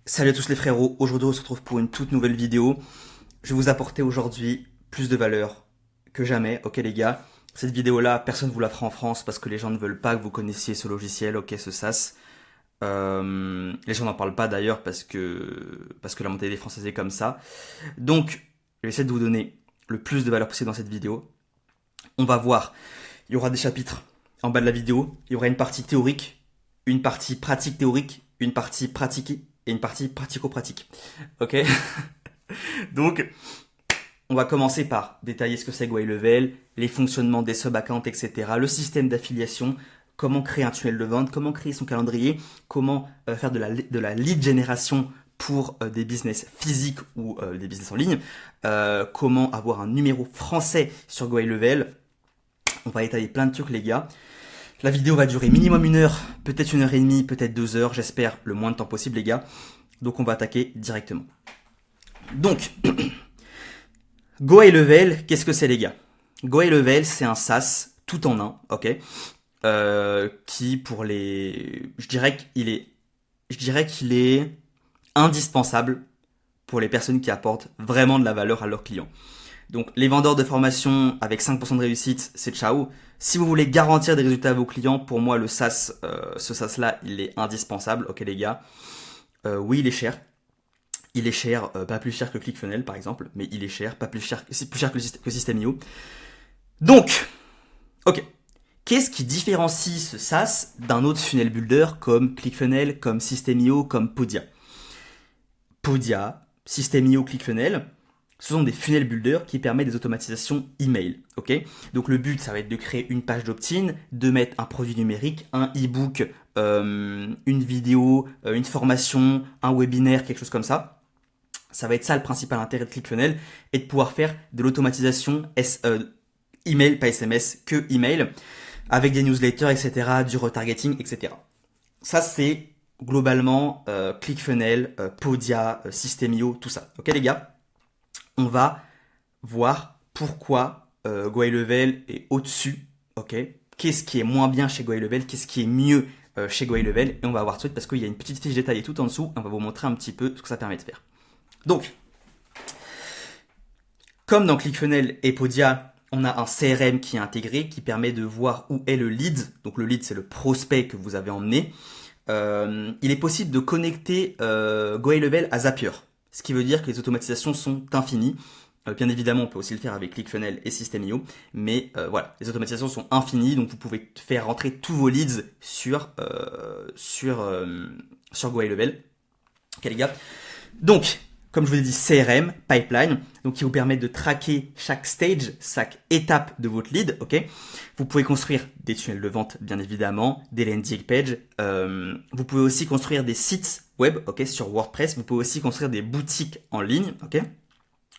Salut à tous les frérots, aujourd'hui on se retrouve pour une toute nouvelle vidéo. Je vais vous apporter aujourd'hui plus de valeur que jamais, ok les gars. Cette vidéo là, personne ne vous la fera en France parce que les gens ne veulent pas que vous connaissiez ce logiciel, ok, ce SaaS. Les gens n'en parlent pas d'ailleurs parce que la mentalité française est comme ça. Donc, je vais essayer de vous donner le plus de valeur possible dans cette vidéo. On va voir, il y aura des chapitres en bas de la vidéo, il y aura une partie théorique, une partie pratique théorique, une partie pratiquée et une partie pratico-pratique. Ok. Donc, on va commencer par détailler ce que c'est GoHighLevel, les fonctionnements des sub-accounts, etc., le système d'affiliation, comment créer un tunnel de vente, comment créer son calendrier, comment faire de la lead génération pour des business physiques ou des business en ligne, comment avoir un numéro français sur GoHighLevel. On va détailler plein de trucs les gars. La vidéo va durer minimum 1 heure, peut-être 1 heure et demie, peut-être 2 heures, j'espère le moins de temps possible les gars. Donc on va attaquer directement. Donc, GoHighLevel, qu'est-ce que c'est les gars? GoHighLevel, c'est un SaaS tout en un, ok, qui pour les, je dirais qu'il est indispensable pour les personnes qui apportent vraiment de la valeur à leurs clients. Donc les vendeurs de formation avec 5% de réussite, c'est ciao. Si vous voulez garantir des résultats à vos clients, pour moi le SaaS, ce SaaS là, il est indispensable, ok les gars. Oui, il est cher. Il est cher, pas plus cher que ClickFunnels par exemple, mais il est cher, pas plus cher, c'est plus cher que System.io. Donc, ok. Qu'est-ce qui différencie ce SaaS d'un autre funnel builder comme ClickFunnels, comme System.io, comme Podia? Podia, System.io, ClickFunnels, ce sont des funnel builders qui permettent des automatisations email. Ok. Donc le but, ça va être de créer une page d'opt-in, de mettre un produit numérique, un e-book, une vidéo, une formation, un webinaire, quelque chose comme ça. Ça va être ça le principal intérêt de ClickFunnels, et de pouvoir faire de l'automatisation email, pas SMS, que email, avec des newsletters, etc., du retargeting, etc. Ça, c'est globalement ClickFunnels, Podia, System.io, tout ça. Ok les gars? On va voir pourquoi GoHighLevel est au-dessus, ok? Qu'est-ce qui est moins bien chez GoHighLevel, qu'est-ce qui est mieux chez GoHighLevel, et on va voir tout de suite parce qu'il y a une petite fiche détaillée tout en dessous, et on va vous montrer un petit peu ce que ça permet de faire. Donc, comme dans ClickFunnels et Podia, on a un CRM qui est intégré, qui permet de voir où est le lead. Donc le lead, c'est le prospect que vous avez emmené. Il est possible de connecter GoHighLevel à Zapier, ce qui veut dire que les automatisations sont infinies. Bien évidemment, on peut aussi le faire avec ClickFunnels et System.io, mais voilà, les automatisations sont infinies, donc vous pouvez faire rentrer tous vos leads sur GoHighLevel. Ok les gars. Donc, comme je vous ai dit, CRM, pipeline, donc qui vous permet de traquer chaque stage, chaque étape de votre lead, ok. Vous pouvez construire des tunnels de vente, bien évidemment, des landing pages. Vous pouvez aussi construire des sites web, ok, sur WordPress. Vous pouvez aussi construire des boutiques en ligne, ok.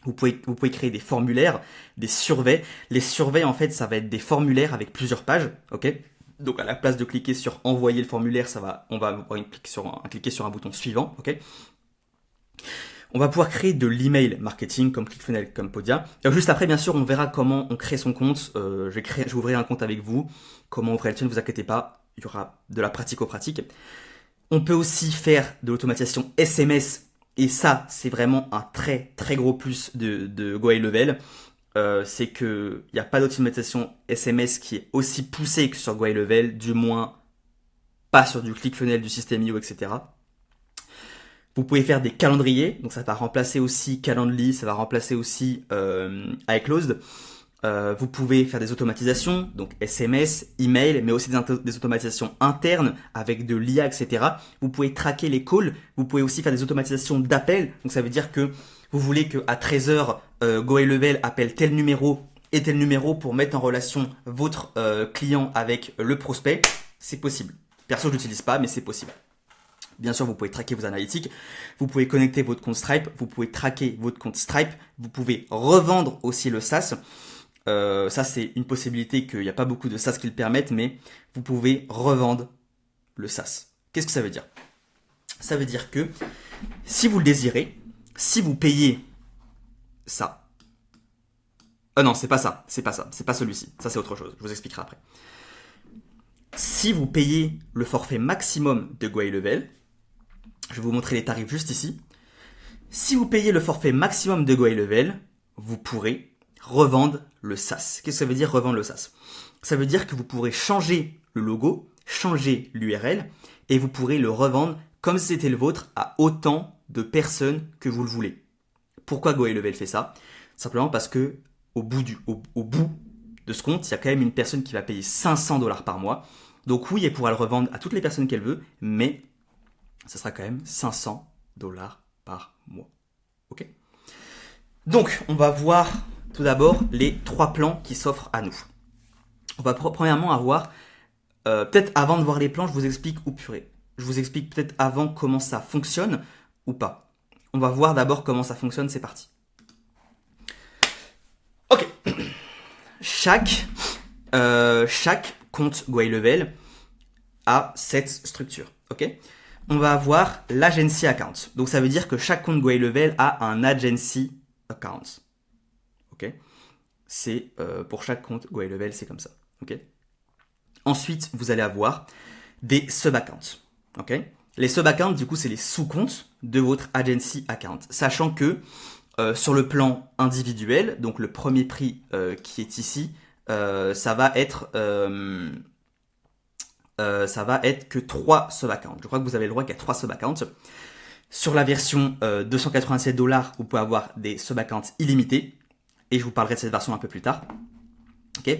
Vous pouvez créer des formulaires, des surveys. Les surveys, en fait, ça va être des formulaires avec plusieurs pages, ok. Donc à la place de cliquer sur envoyer le formulaire, on va avoir cliquer sur un bouton suivant, ok. On va pouvoir créer de l'email marketing comme ClickFunnels, comme Podia. Alors, juste après, bien sûr, on verra comment on crée son compte. Je vais ouvrir un compte avec vous. Comment ouvrir le tien, ne vous inquiétez pas. Il y aura de la pratico-pratique. On peut aussi faire de l'automatisation SMS. Et ça, c'est vraiment un très très gros plus de GoHighLevel. C'est qu'il n'y a pas d'automatisation SMS qui est aussi poussée que sur GoHighLevel, du moins pas sur du ClickFunnels, du System.io, etc. Vous pouvez faire des calendriers, donc ça va remplacer aussi Calendly, ça va remplacer aussi iClosed. Vous pouvez faire des automatisations, donc SMS, email, mais aussi des automatisations internes avec de l'IA, etc. Vous pouvez traquer les calls, vous pouvez aussi faire des automatisations d'appels, donc ça veut dire que vous voulez qu'à 13h, GoHighLevel appelle tel numéro et tel numéro pour mettre en relation votre client avec le prospect, c'est possible. Perso, je l'utilise pas, mais c'est possible. Bien sûr, vous pouvez traquer vos analytiques, vous pouvez connecter votre compte Stripe, vous pouvez traquer votre compte Stripe, vous pouvez revendre aussi le SaaS. Ça, c'est une possibilité qu'il n'y a pas beaucoup de SaaS qui le permettent, mais vous pouvez revendre le SaaS. Qu'est-ce que ça veut dire? Ça veut dire que si vous le désirez, si vous payez ça. Non, c'est pas ça, c'est pas celui-ci. Ça, c'est autre chose. Je vous expliquerai après. Si vous payez le forfait maximum de GoHighLevel, Je vais vous montrer les tarifs juste ici. Si vous payez le forfait maximum de GoHighLevel, vous pourrez revendre le SaaS. Qu'est-ce que ça veut dire revendre le SaaS? Ça veut dire que vous pourrez changer le logo, changer l'URL et vous pourrez le revendre comme si c'était le vôtre à autant de personnes que vous le voulez. Pourquoi GoHighLevel fait ça? Simplement parce que au bout de ce compte, il y a quand même une personne qui va payer 500 $ par mois. Donc oui, elle pourra le revendre à toutes les personnes qu'elle veut, mais ça sera quand même 500 $ par mois. Ok? Donc, on va voir tout d'abord les 3 plans qui s'offrent à nous. On va premièrement avoir, peut-être avant de voir les plans, je vous explique je vous explique peut-être avant comment ça fonctionne ou pas. On va voir d'abord comment ça fonctionne, c'est parti. Ok. Chaque compte GoHighLevel a cette structure. Ok. On va avoir l'agency account. Donc ça veut dire que chaque compte GoHighLevel a un agency account. Ok. C'est pour chaque compte GoHighLevel, c'est comme ça. Ok. Ensuite, vous allez avoir des sub-accounts. Ok. Les sub-accounts, du coup, c'est les sous-comptes de votre agency account. Sachant que sur le plan individuel, donc le premier prix qui est ici, ça va être que 3 sub-accounts. Je crois que vous avez le droit qu'à 3 sub-accounts. Sur la version 287 $, vous pouvez avoir des sub-accounts illimités. Et je vous parlerai de cette version un peu plus tard. Ok.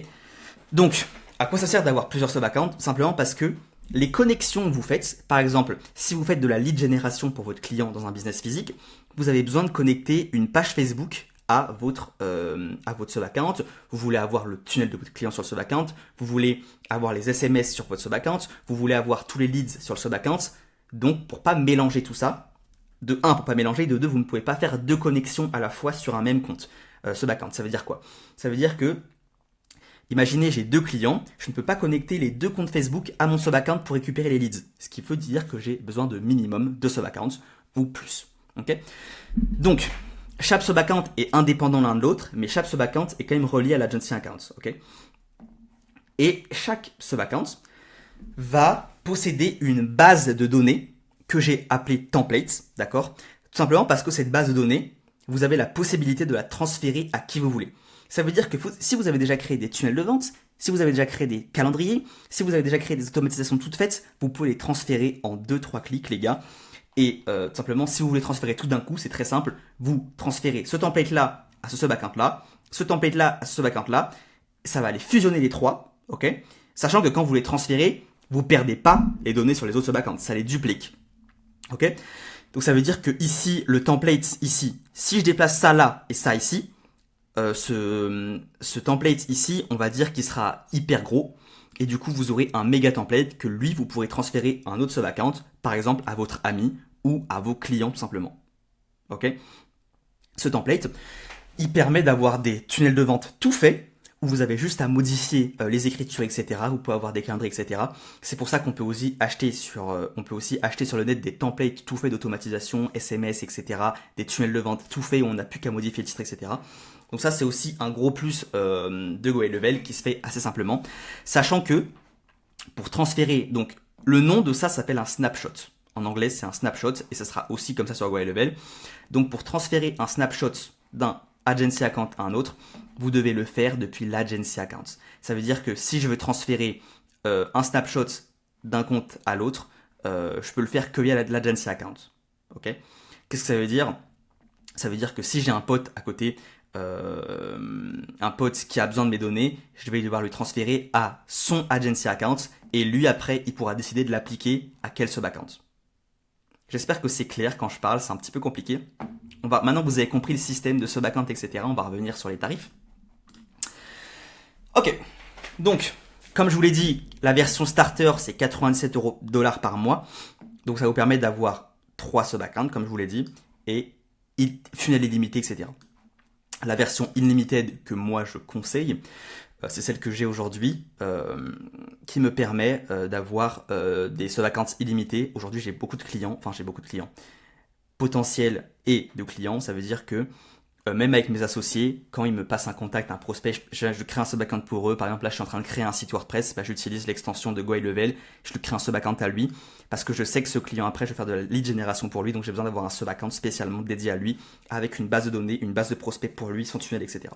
Donc, à quoi ça sert d'avoir plusieurs sub-accounts? Simplement parce que les connexions que vous faites, par exemple, si vous faites de la lead génération pour votre client dans un business physique, vous avez besoin de connecter une page Facebook à votre sub-account. Vous voulez avoir le tunnel de votre client sur le sub-account. Vous voulez avoir les SMS sur votre sub-account. Vous voulez avoir tous les leads sur le sub-account. Donc, pour pas mélanger tout ça, de 1, pour pas mélanger, de 2, vous ne pouvez pas faire 2 connexions à la fois sur un même compte. Sub-account, ça veut dire quoi? Ça veut dire que, imaginez, j'ai 2 clients, je ne peux pas connecter les 2 comptes Facebook à mon sub-account pour récupérer les leads. Ce qui veut dire que j'ai besoin de minimum 2 sub-accounts ou plus. Ok. Donc, chaque sub-account est indépendant l'un de l'autre, mais chaque sub-account est quand même relié à l'agency account. Ok. Et chaque sub-account va posséder une base de données que j'ai appelée template, d'accord? Tout simplement parce que cette base de données, vous avez la possibilité de la transférer à qui vous voulez. Ça veut dire que si vous avez déjà créé des tunnels de vente, si vous avez déjà créé des calendriers, si vous avez déjà créé des automatisations toutes faites, vous pouvez les transférer en 2-3 clics, les gars. Et tout simplement, si vous voulez transférer tout d'un coup, c'est très simple. Vous transférez ce template-là à ce sub-account-là, ce template-là à ce sub-account-là. Ça va aller fusionner les 3, ok? Sachant que quand vous les transférez, vous ne perdez pas les données sur les autres sub-accounts. Ça les duplique. Ok? Donc ça veut dire que ici, le template ici, si je déplace ça là et ça ici, ce template ici, on va dire qu'il sera hyper gros. Et du coup, vous aurez un méga template que lui, vous pourrez transférer à un autre sub-account, par exemple à votre ami ou à vos clients tout simplement. Ok? Ce template, il permet d'avoir des tunnels de vente tout faits, où vous avez juste à modifier les écritures, etc. Vous pouvez avoir des calendriers, etc. C'est pour ça qu'on peut aussi acheter sur le net des templates tout faits d'automatisation, SMS, etc. Des tunnels de vente tout faits où on n'a plus qu'à modifier le titre, etc. Donc ça, c'est aussi un gros plus de GoHighLevel qui se fait assez simplement. Sachant que pour transférer, donc le nom de ça s'appelle un snapshot. En anglais, c'est un snapshot et ça sera aussi comme ça sur GoHighLevel. Donc pour transférer un snapshot d'un agency account à un autre, vous devez le faire depuis l'agency account. Ça veut dire que si je veux transférer un snapshot d'un compte à l'autre, je peux le faire que via l'agency account. Ok? Qu'est-ce que ça veut dire? Ça veut dire que si j'ai un pote à côté, un pote qui a besoin de mes données, je vais devoir lui transférer à son agency account et lui après il pourra décider de l'appliquer à quel sub-account. J'espère que c'est clair quand je parle, c'est un petit peu compliqué. Maintenant que vous avez compris le système de sub-account, etc., on va revenir sur les tarifs. Ok, donc, comme je vous l'ai dit, la version starter, c'est 97 $ par mois. Donc, ça vous permet d'avoir 3 sub-accounts, comme je vous l'ai dit, et funnel illimité, etc. La version unlimited que moi je conseille, c'est celle que j'ai aujourd'hui, qui me permet d'avoir des sub-accounts illimités. Aujourd'hui, j'ai beaucoup de clients potentiels et de clients. Ça veut dire que même avec mes associés, quand ils me passent un contact, un prospect, je crée un sub-account pour eux. Par exemple, là, je suis en train de créer un site WordPress. Bah, j'utilise l'extension de GoHighLevel. Je lui crée un sub-account à lui parce que je sais que ce client, après, je vais faire de la lead génération pour lui. Donc, j'ai besoin d'avoir un sub-account spécialement dédié à lui avec une base de données, une base de prospects pour lui, son tunnel, etc.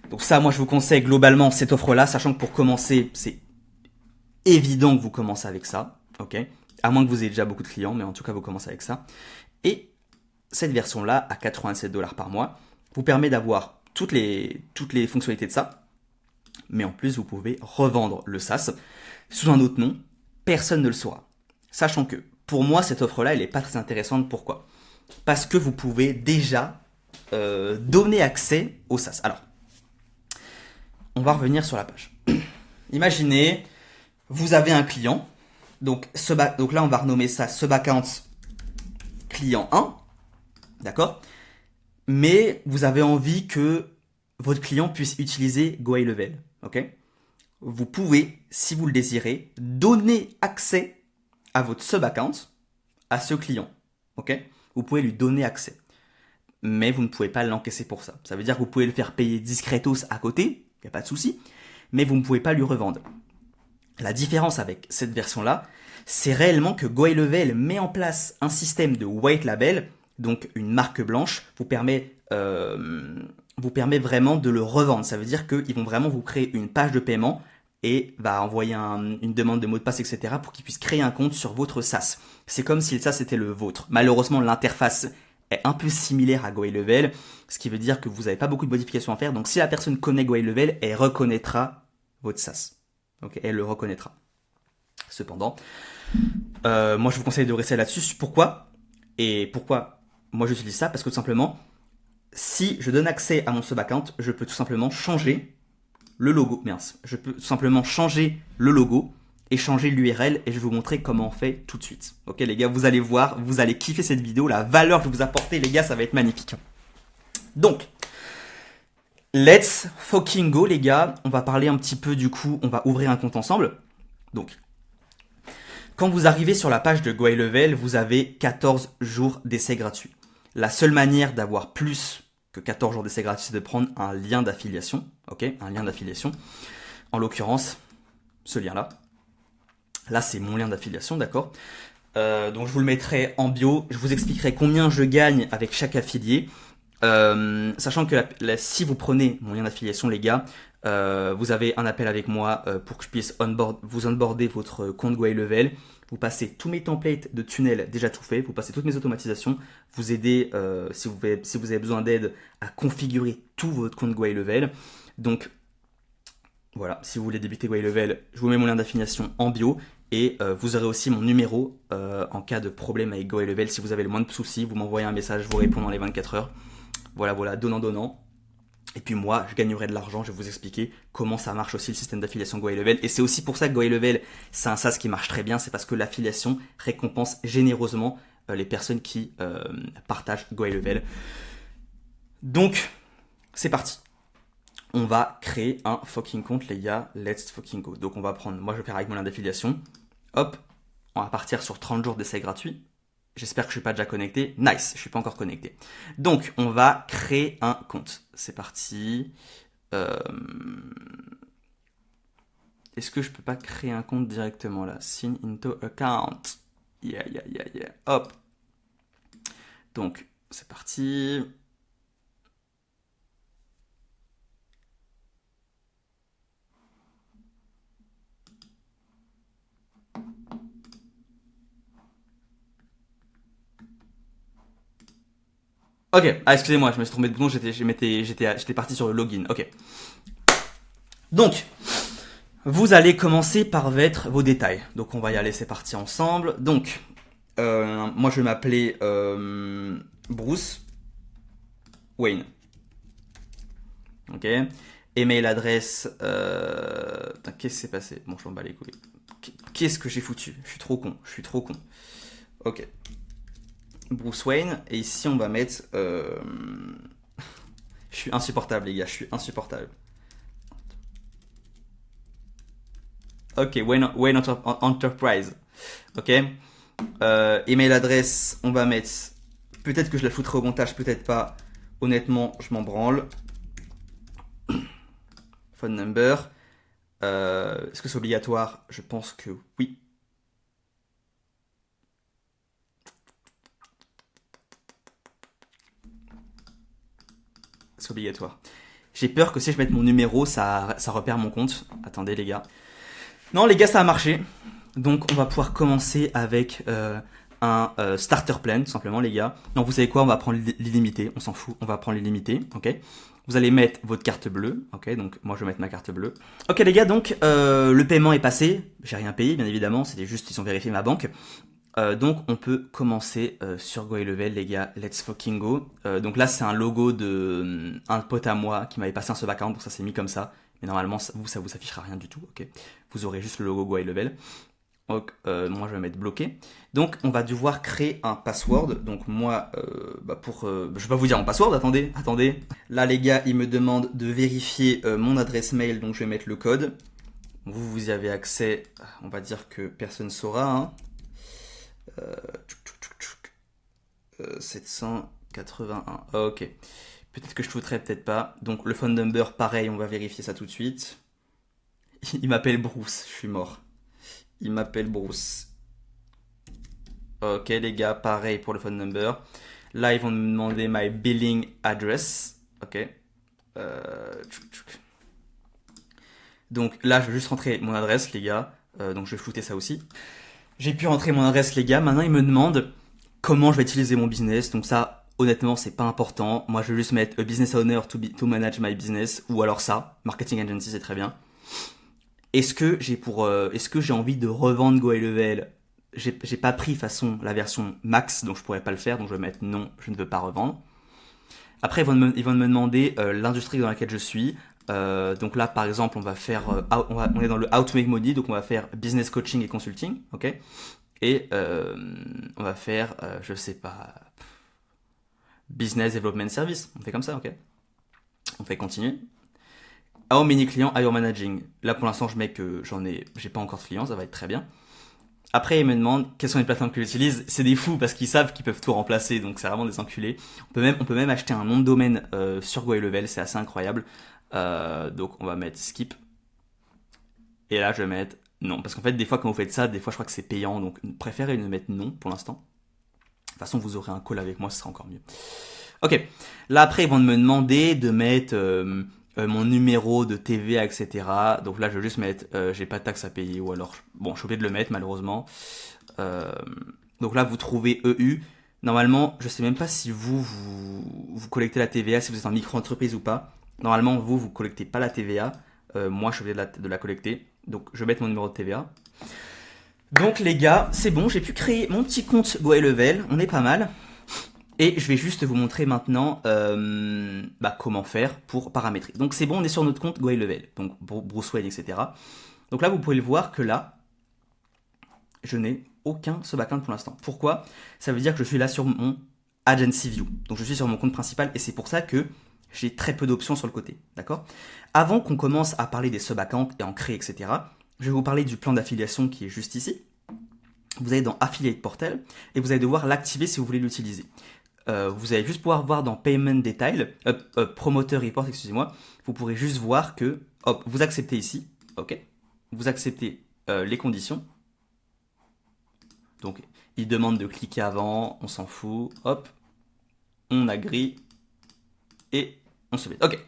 Donc ça, moi, je vous conseille globalement cette offre-là, sachant que pour commencer, c'est évident que vous commencez avec ça, ok? À moins que vous ayez déjà beaucoup de clients, mais en tout cas, vous commencez avec ça. Et cette version-là, à 87$ par mois, vous permet d'avoir toutes les fonctionnalités de ça, mais en plus, vous pouvez revendre le SaaS sous un autre nom. Personne ne le saura. Sachant que, pour moi, cette offre-là, elle n'est pas très intéressante. Pourquoi? Parce que vous pouvez déjà donner accès au SaaS. Alors, on va revenir sur la page. Imaginez, vous avez un client. Donc là, on va renommer ça sub-account client 1. D'accord? Mais vous avez envie que votre client puisse utiliser GoHighLevel. Ok? Vous pouvez, si vous le désirez, donner accès à votre sub-account à ce client. Ok? Vous pouvez lui donner accès. Mais vous ne pouvez pas l'encaisser pour ça. Ça veut dire que vous pouvez le faire payer discretos à côté, il n'y a pas de souci, mais vous ne pouvez pas lui revendre. La différence avec cette version-là, c'est réellement que GoHighLevel met en place un système de white label, donc une marque blanche, vous permet vraiment de le revendre. Ça veut dire qu'ils vont vraiment vous créer une page de paiement et va envoyer une demande de mot de passe, etc. pour qu'ils puissent créer un compte sur votre SaaS. C'est comme si le SaaS était le vôtre. Malheureusement, l'interface est un peu similaire à GoHighLevel, ce qui veut dire que vous n'avez pas beaucoup de modifications à faire. Donc si la personne connaît GoHighLevel, elle reconnaîtra votre SaaS. Okay, elle le reconnaîtra. Cependant, moi je vous conseille de rester là-dessus. Pourquoi? Et pourquoi moi j'utilise ça? Parce que tout simplement, si je donne accès à mon sub-account, je peux tout simplement changer le logo. Mince, je peux tout simplement changer le logo et changer l'URL et je vais vous montrer comment on fait tout de suite. Ok les gars, vous allez voir, vous allez kiffer cette vidéo, la valeur que je vais vous apporter les gars, ça va être magnifique. Donc, let's fucking go les gars, on va parler un petit peu du coup, on va ouvrir un compte ensemble. Donc, quand vous arrivez sur la page de GoHighLevel, vous avez 14 jours d'essai gratuit. La seule manière d'avoir plus que 14 jours d'essai gratuit, c'est de prendre un lien d'affiliation, ok, un lien d'affiliation. En l'occurrence, ce lien-là. Là, c'est mon lien d'affiliation, d'accord. Donc, je vous le mettrai en bio. Je vous expliquerai combien je gagne avec chaque affilié. Sachant que si vous prenez mon lien d'affiliation, les gars, vous avez un appel avec moi pour que je puisse vous onboarder votre compte GoHighLevel. Vous passez tous mes templates de tunnel déjà tout fait. Vous passez toutes mes automatisations. Vous aider si vous avez besoin d'aide à configurer tout votre compte GoHighLevel. Donc, voilà, si vous voulez débuter GoHighLevel, je vous mets mon lien d'affiliation en bio. Et vous aurez aussi mon numéro en cas de problème avec GoHighLevel. Si vous avez le moins de soucis, vous m'envoyez un message, je vous réponds dans les 24 heures. Voilà, donnant. Et puis moi, je gagnerai de l'argent, je vais vous expliquer comment ça marche aussi le système d'affiliation GoHighLevel. Et c'est aussi pour ça que GoHighLevel, c'est un SaaS qui marche très bien, c'est parce que l'affiliation récompense généreusement les personnes qui partagent GoHighLevel. Donc, c'est parti. On va créer un fucking compte, les gars. Let's fucking go. Donc, on va prendre, moi je vais faire avec mon lien d'affiliation. Hop, on va partir sur 30 jours d'essai gratuit. J'espère que je ne suis pas déjà connecté. Nice, je ne suis pas encore connecté. Donc, on va créer un compte. C'est parti. Est-ce que je peux pas créer un compte directement là? Sign into account. Yeah. Hop. Donc, c'est parti. Ok, excusez-moi, je me suis trompé de bouton, j'étais parti sur le login. Ok. Donc, vous allez commencer par mettre vos détails. Donc, on va y aller, c'est parti ensemble. Donc, moi je vais m'appeler Bruce Wayne. Ok. Email adresse. Putain, qu'est-ce qui s'est passé? Bon, je m'en bats les couilles. Qu'est-ce que j'ai foutu? Je suis trop con. Ok. Bruce Wayne. Et ici, on va mettre... Je suis insupportable, les gars. Je suis insupportable. Ok, Wayne Enterprise. Ok. Email adresse, on va mettre... Peut-être que je la foutrai au montage, peut-être pas. Honnêtement, je m'en branle. Phone number. Est-ce que c'est obligatoire? Je pense que oui. C'est obligatoire. J'ai peur que si je mette mon numéro, ça repère mon compte. Attendez les gars. Non les gars, ça a marché. Donc on va pouvoir commencer avec un starter plan, tout simplement les gars. Non, vous savez quoi, on va prendre l'illimité, on s'en fout, on va prendre l'illimité, ok. Vous allez mettre votre carte bleue, ok, donc moi je vais mettre ma carte bleue. Ok les gars, donc le paiement est passé, j'ai rien payé bien évidemment, c'était juste ils ont vérifié ma banque. Donc on peut commencer sur GoHighLevel les gars, let's fucking go. Donc là c'est un logo de un pote à moi qui m'avait passé un sub-account, donc ça s'est mis comme ça. Mais normalement ça vous affichera rien du tout, ok. Vous aurez juste le logo GoHighLevel. Donc moi je vais mettre bloqué. Donc on va devoir créer un password. Donc moi je vais pas vous dire mon password, attendez. Là les gars, il me demande de vérifier mon adresse mail, donc je vais mettre le code. Vous y avez accès, on va dire que personne saura. Hein. 781. Ok. Peut-être que je foutrais, peut-être pas. Donc le phone number, pareil, on va vérifier ça tout de suite. Il m'appelle Bruce, je suis mort. Il m'appelle Bruce. Ok les gars, pareil pour le phone number. Là, ils vont me demander my billing address. Ok. Donc là, je vais juste rentrer mon adresse, les gars. Donc je vais flouter ça aussi. J'ai pu rentrer mon adresse, les gars. Maintenant, ils me demandent comment je vais utiliser mon business. Donc ça, honnêtement, c'est pas important. Moi, je vais juste mettre a business owner to manage my business. Ou alors ça, marketing agency, c'est très bien. Est-ce que j'ai envie de revendre GoHighLevel? J'ai pas pris façon la version max, donc je pourrais pas le faire, donc je vais mettre non, je ne veux pas revendre. Après, ils vont me demander l'industrie dans laquelle je suis. Donc là, par exemple, on va faire, on est dans le How to Make Money, donc on va faire business coaching et consulting, ok. Et on va faire, je sais pas, business development service. On fait comme ça, ok. On fait continuer. How many clients are you managing? Là, pour l'instant, je mets que j'ai pas encore de clients, ça va être très bien. Après, ils me demandent quelles sont les plateformes que j'utilise. C'est des fous parce qu'ils savent qu'ils peuvent tout remplacer, donc c'est vraiment des enculés. On peut même acheter un nom de domaine sur GoHighLevel, c'est assez incroyable. Donc on va mettre skip. Et là, je vais mettre non. Parce qu'en fait, des fois, quand vous faites ça, des fois, je crois que c'est payant, donc préférez ne mettre non pour l'instant. De toute façon, vous aurez un call avec moi, ce sera encore mieux. Ok. Là, après, ils vont me demander de mettre mon numéro de TVA, etc. Donc là, je vais juste mettre j'ai pas de taxe à payer, ou alors, bon, je suis obligé de le mettre, malheureusement. Donc là, vous trouvez EU. Normalement, je sais même pas si vous collectez la TVA, si vous êtes en micro-entreprise ou pas. Normalement, vous collectez pas la TVA. Moi, je suis obligé de la collecter. Donc, je vais mettre mon numéro de TVA. Donc, les gars, c'est bon. J'ai pu créer mon petit compte GoHighLevel. On est pas mal. Et je vais juste vous montrer maintenant comment faire pour paramétrer. Donc, c'est bon, on est sur notre compte GoHighLevel. Donc, Bruce Wayne, etc. Donc là, vous pouvez le voir que là, je n'ai aucun sub-account pour l'instant. Pourquoi? Ça veut dire que je suis là sur mon Agency View. Donc, je suis sur mon compte principal et c'est pour ça que j'ai très peu d'options sur le côté, d'accord? Avant qu'on commence à parler des sub-accounts et en créer, etc., je vais vous parler du plan d'affiliation qui est juste ici. Vous allez dans Affiliate Portal et vous allez devoir l'activer si vous voulez l'utiliser. Vous allez juste pouvoir voir dans Payment Detail, Promoter Report, excusez-moi, vous pourrez juste voir que, hop, vous acceptez ici, ok? Vous acceptez les conditions. Donc, il demande de cliquer avant, on s'en fout, hop, on agree et on se met. Ok.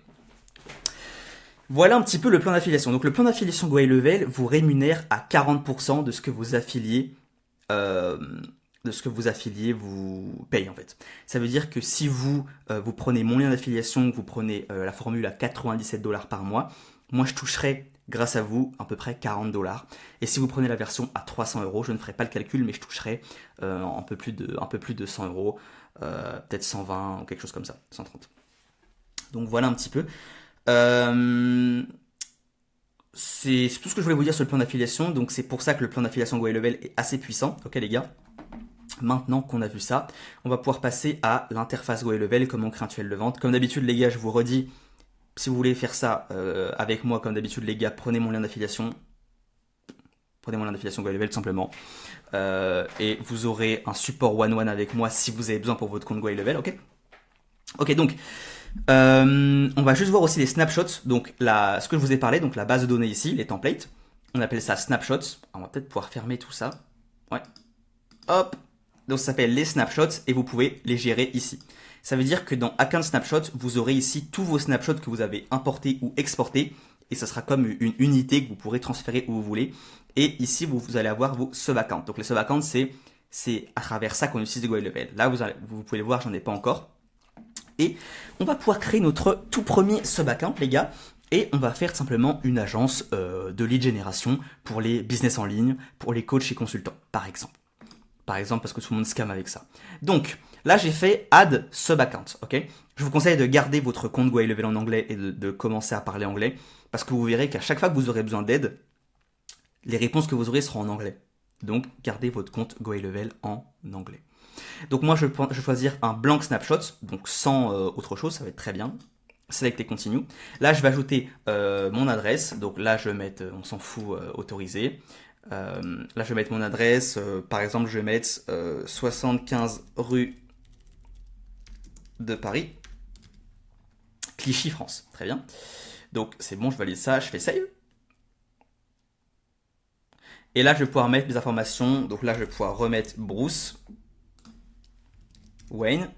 Voilà un petit peu le plan d'affiliation. Donc le plan d'affiliation GoHighLevel vous rémunère à 40% de ce que vos affiliés vous payent en fait. Ça veut dire que si vous prenez mon lien d'affiliation, vous prenez la formule à 97$ par mois, moi je toucherai grâce à vous à peu près 40$. Et si vous prenez la version à 300€, je ne ferai pas le calcul, mais je toucherai un peu plus de 100€, peut-être 120 ou quelque chose comme ça, 130. Donc voilà un petit peu. C'est tout ce que je voulais vous dire sur le plan d'affiliation. Donc c'est pour ça que le plan d'affiliation GoHighLevel est assez puissant. Ok les gars. Maintenant qu'on a vu ça, on va pouvoir passer à l'interface GoHighLevel, comment créer un tunnel de vente. Comme d'habitude les gars, je vous redis, si vous voulez faire ça avec moi, comme d'habitude les gars, prenez mon lien d'affiliation. Prenez mon lien d'affiliation GoHighLevel tout simplement. Et vous aurez un support one-one avec moi si vous avez besoin pour votre compte GoHighLevel, ok? Ok, donc on va juste voir aussi les snapshots. Donc ce que je vous ai parlé, donc la base de données ici, les templates, on appelle ça snapshots. On va peut-être pouvoir fermer tout ça. Ouais. Hop. Donc ça s'appelle les snapshots et vous pouvez les gérer ici. Ça veut dire que dans Account Snapshot, vous aurez ici tous vos snapshots que vous avez importés ou exportés. Et ça sera comme une unité que vous pourrez transférer où vous voulez. Et ici, vous allez avoir vos sub-accounts. Donc les sub-accounts, c'est à travers ça qu'on utilise GoElevel. Là, vous pouvez le voir, j'en ai pas encore. Et on va pouvoir créer notre tout premier sub-account, les gars. Et on va faire simplement une agence de lead génération pour les business en ligne, pour les coachs et consultants, par exemple. Par exemple, parce que tout le monde scam avec ça. Donc, là, j'ai fait add sub-account, ok? Je vous conseille de garder votre compte GoElevel en anglais et de commencer à parler anglais, parce que vous verrez qu'à chaque fois que vous aurez besoin d'aide, les réponses que vous aurez seront en anglais. Donc, gardez votre compte GoElevel en anglais. Donc moi, je vais choisir un blank snapshot, donc sans autre chose, ça va être très bien. Select et continue. Là, je vais ajouter mon adresse. Donc là, je vais mettre, on s'en fout, autorisé. Là, je vais mettre mon adresse. Par exemple, je vais mettre 75 rue de Paris, Clichy, France. Très bien. Donc c'est bon, je valide ça, je fais save. Et là, je vais pouvoir mettre mes informations. Donc là, je vais pouvoir remettre Bruce Wayne.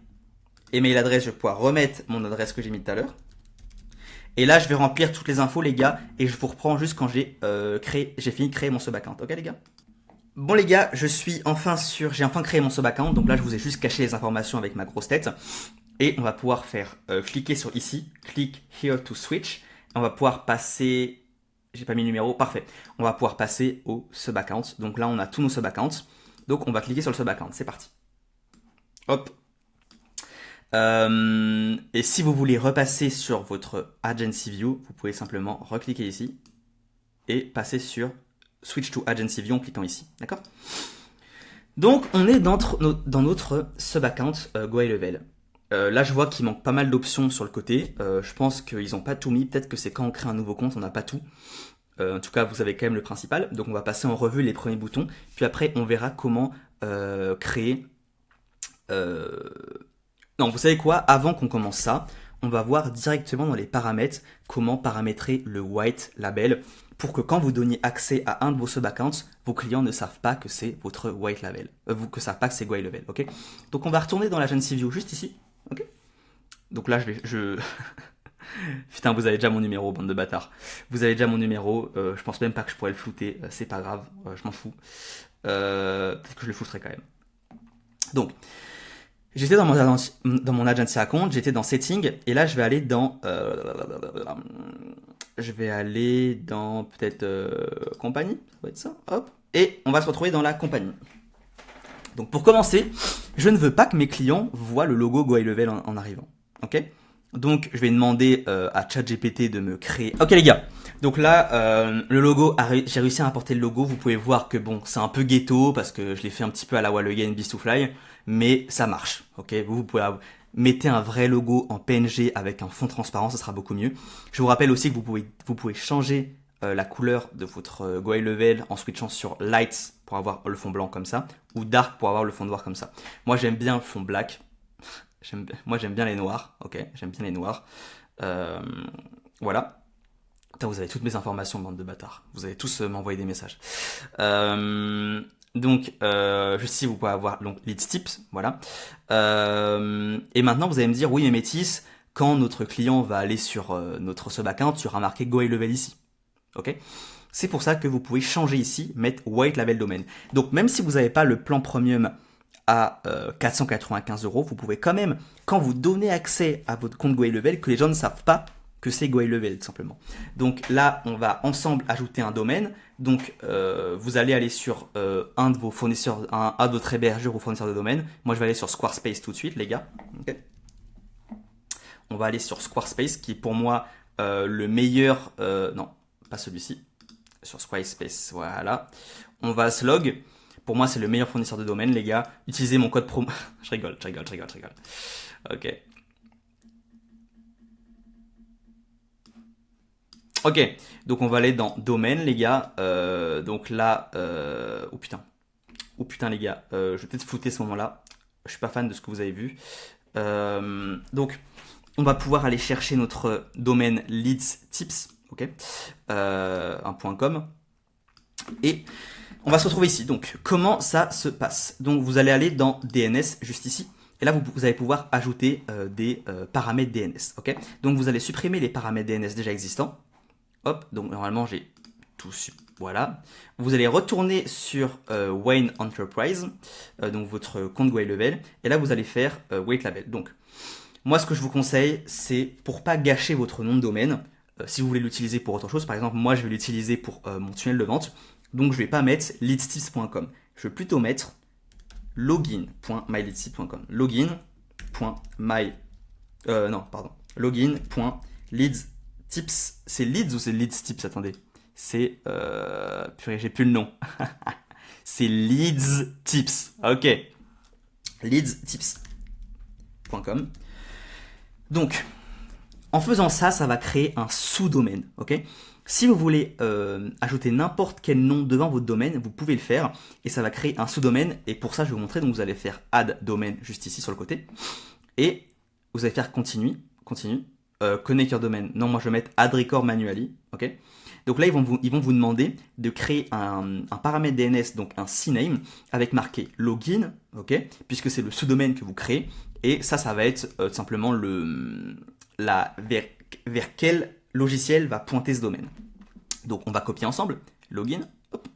Email adresse, je vais pouvoir remettre mon adresse que j'ai mis tout à l'heure. Et là, je vais remplir toutes les infos, les gars, et je vous reprends juste quand j'ai fini de créer mon sub-account. Ok, les gars? Bon, les gars, j'ai enfin créé mon sub-account. Donc là, je vous ai juste caché les informations avec ma grosse tête. Et on va pouvoir faire cliquer sur ici, click here to switch. On va pouvoir passer, j'ai pas mis le numéro, parfait. On va pouvoir passer au sub-account. Donc là, on a tous nos sub-accounts. Donc on va cliquer sur le sub-account. C'est parti. Hop. Et si vous voulez repasser sur votre Agency View, vous pouvez simplement recliquer ici et passer sur Switch to Agency View en cliquant ici. D'accord? Donc, on est dans notre sub-account GoElevel. Là, je vois qu'il manque pas mal d'options sur le côté. Je pense qu'ils n'ont pas tout mis. Peut-être que c'est quand on crée un nouveau compte, on n'a pas tout. En tout cas, vous avez quand même le principal. Donc, on va passer en revue les premiers boutons. Puis après, on verra comment créer... Non, vous savez quoi? Avant qu'on commence ça, on va voir directement dans les paramètres comment paramétrer le white label pour que quand vous donniez accès à un de vos sub-accounts, vos clients ne savent pas que c'est votre white label. Que savent pas que c'est GoElevel, ok? Donc on va retourner dans l'Agency View juste ici, ok? Donc là, Putain, vous avez déjà mon numéro, bande de bâtards. Vous avez déjà mon numéro, je pense même pas que je pourrais le flouter, c'est pas grave, je m'en fous. Peut-être que je le flouterai quand même. Donc, j'étais dans mon agency account, j'étais dans setting, et là je vais aller dans peut-être compagnie, ça va être ça, hop, et on va se retrouver dans la compagnie. Donc pour commencer, je ne veux pas que mes clients voient le logo GoElevel en arrivant, ok? Donc je vais demander à ChatGPT de me créer. Ok les gars, donc là le logo, j'ai réussi à importer le logo. Vous pouvez voir que bon, c'est un peu ghetto parce que je l'ai fait un petit peu à la Wall Again Beast to Fly, mais ça marche. Ok, vous pouvez mettez un vrai logo en PNG avec un fond transparent, ça sera beaucoup mieux. Je vous rappelle aussi que vous pouvez changer la couleur de votre GoElevel en switchant sur Lights pour avoir le fond blanc comme ça, ou Dark pour avoir le fond noir comme ça. Moi j'aime bien le fond black. Moi j'aime bien les noirs, ok, j'aime bien les noirs. Voilà. Putain, vous avez toutes mes informations, bande de bâtards. Vous allez tous m'envoyer des messages. Donc, juste ici, vous pouvez avoir donc lead tips, voilà. Et maintenant, vous allez me dire, oui, mais Métis, quand notre client va aller sur notre sub-account, il y aura marqué GoElevel ici. Ok? C'est pour ça que vous pouvez changer ici, mettre White Label Domain. Donc, même si vous n'avez pas le plan premium à 495 €, vous pouvez quand même, quand vous donnez accès à votre compte GoElevel, que les gens ne savent pas que c'est GoElevel tout simplement. Donc là, on va ensemble ajouter un domaine. Donc vous allez aller sur un de vos fournisseurs, un de votre hébergeur ou fournisseur de domaine. Moi, je vais aller sur Squarespace tout de suite, les gars. Okay. On va aller sur Squarespace, qui est pour moi le meilleur. Non, pas celui-ci. Sur Squarespace, voilà. On va se log. Pour moi, c'est le meilleur fournisseur de domaine, les gars. Utilisez mon code promo. Je rigole. Ok. Ok, donc on va aller dans domaine, les gars. Donc là, oh putain, les gars, je vais peut-être flouter ce moment-là. Je suis pas fan de ce que vous avez vu. Donc, on va pouvoir aller chercher notre domaine leads tips, ok, un .com, et on va se retrouver ici. Donc, comment ça se passe? Donc, vous allez aller dans DNS juste ici. Et là, vous allez pouvoir ajouter des paramètres DNS. Ok. Donc, vous allez supprimer les paramètres DNS déjà existants. Hop. Donc, normalement, j'ai tout. Voilà. Vous allez retourner sur Wayne Enterprise, donc votre compte GoHighLevel. Et là, vous allez faire Wait Label. Donc, moi, ce que je vous conseille, c'est pour pas gâcher votre nom de domaine. Si vous voulez l'utiliser pour autre chose, par exemple, moi, je vais l'utiliser pour mon tunnel de vente. Donc, je vais pas mettre leadstips.com. Je vais plutôt mettre login.myleadstips.com. Login.leadstips. C'est leads ou c'est leadstips? Attendez. C'est purée, j'ai plus le nom. C'est leadstips. Ok. leadstips.com. Donc, en faisant ça, ça va créer un sous-domaine. Ok. Si vous voulez ajouter n'importe quel nom devant votre domaine, vous pouvez le faire et ça va créer un sous-domaine. Et pour ça, je vais vous montrer. Donc, vous allez faire add domaine juste ici sur le côté et vous allez faire continue. Connect your domaine. Non, moi je vais mettre add record manually. Ok. Donc là, ils vont vous demander de créer un paramètre DNS, donc un CNAME avec marqué login, ok, puisque c'est le sous-domaine que vous créez. Et ça va être tout simplement vers quel logiciel va pointer ce domaine. Donc on va copier ensemble, login, hop.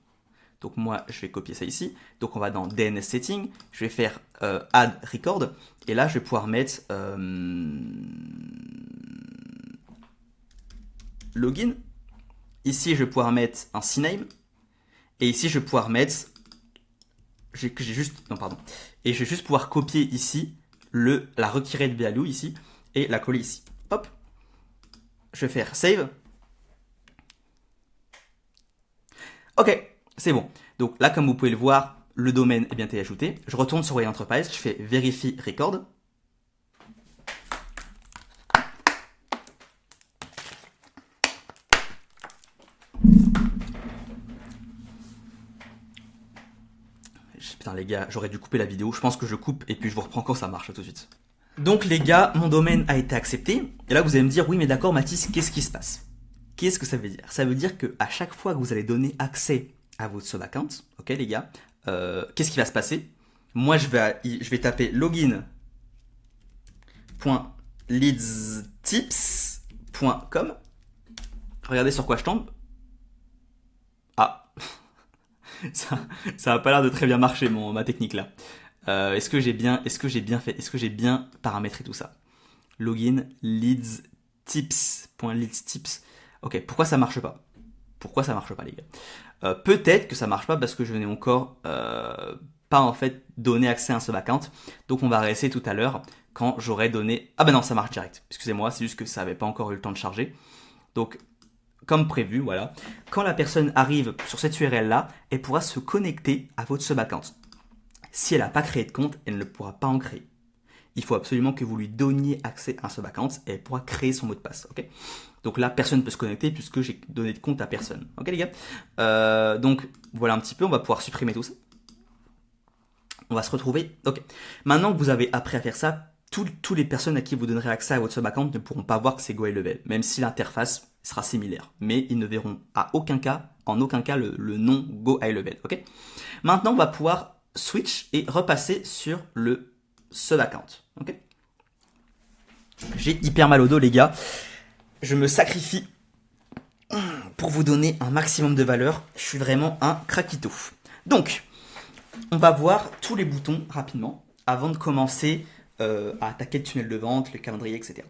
Donc moi je vais copier ça ici, donc on va dans DNS setting, je vais faire add record, et là je vais pouvoir mettre login, ici je vais pouvoir mettre un CNAME, et ici je vais pouvoir mettre, et je vais juste pouvoir copier ici la required value ici, et la coller ici, hop. Je vais faire save. Ok, c'est bon. Donc là, comme vous pouvez le voir, le domaine est bien été ajouté. Je retourne sur Wayne Enterprise, je fais Verify Record. Putain les gars, j'aurais dû couper la vidéo. Je pense que je coupe et puis je vous reprends quand ça marche, tout de suite. Donc les gars, mon domaine a été accepté. Et là, vous allez me dire, oui mais d'accord Mathis, qu'est-ce qui se passe? Qu'est-ce que ça veut dire? Ça veut dire qu'à chaque fois que vous allez donner accès à votre sub-account, ok les gars, qu'est-ce qui va se passer? Moi, je vais taper login.leadstips.com. Regardez sur quoi je tombe. Ah, ça a pas l'air de très bien marcher ma technique là. Est-ce que j'ai bien fait? Est-ce que j'ai bien paramétré tout ça? Login leadstips.leadstips. Ok, pourquoi ça marche pas? Pourquoi ça marche pas les gars? Peut-être que ça marche pas parce que je n'ai encore pas en fait donné accès à un sub-account. Donc on va réessayer tout à l'heure quand j'aurai donné... Ah ben non, ça marche direct. Excusez-moi, c'est juste que ça n'avait pas encore eu le temps de charger. Donc comme prévu, voilà. Quand la personne arrive sur cette URL là, elle pourra se connecter à votre sub-account. Si elle n'a pas créé de compte, elle ne pourra pas en créer. Il faut absolument que vous lui donniez accès à un sub-account et elle pourra créer son mot de passe. Ok. Donc là, personne ne peut se connecter puisque j'ai donné de compte à personne. Ok les gars. Donc voilà un petit peu, on va pouvoir supprimer tout ça. On va se retrouver. Ok. Maintenant que vous avez appris à faire ça, toutes les personnes à qui vous donnerez accès à votre sub-account ne pourront pas voir que c'est GoHighLevel, même si l'interface sera similaire. Mais ils ne verront en aucun cas le nom GoHighLevel. Ok. Maintenant, on va pouvoir switch et repasser sur le sub-account. Ok. J'ai hyper mal au dos les gars. Je me sacrifie pour vous donner un maximum de valeur. Je suis vraiment un craquito. Donc, on va voir tous les boutons rapidement avant de commencer à attaquer le tunnel de vente, le calendrier, etc.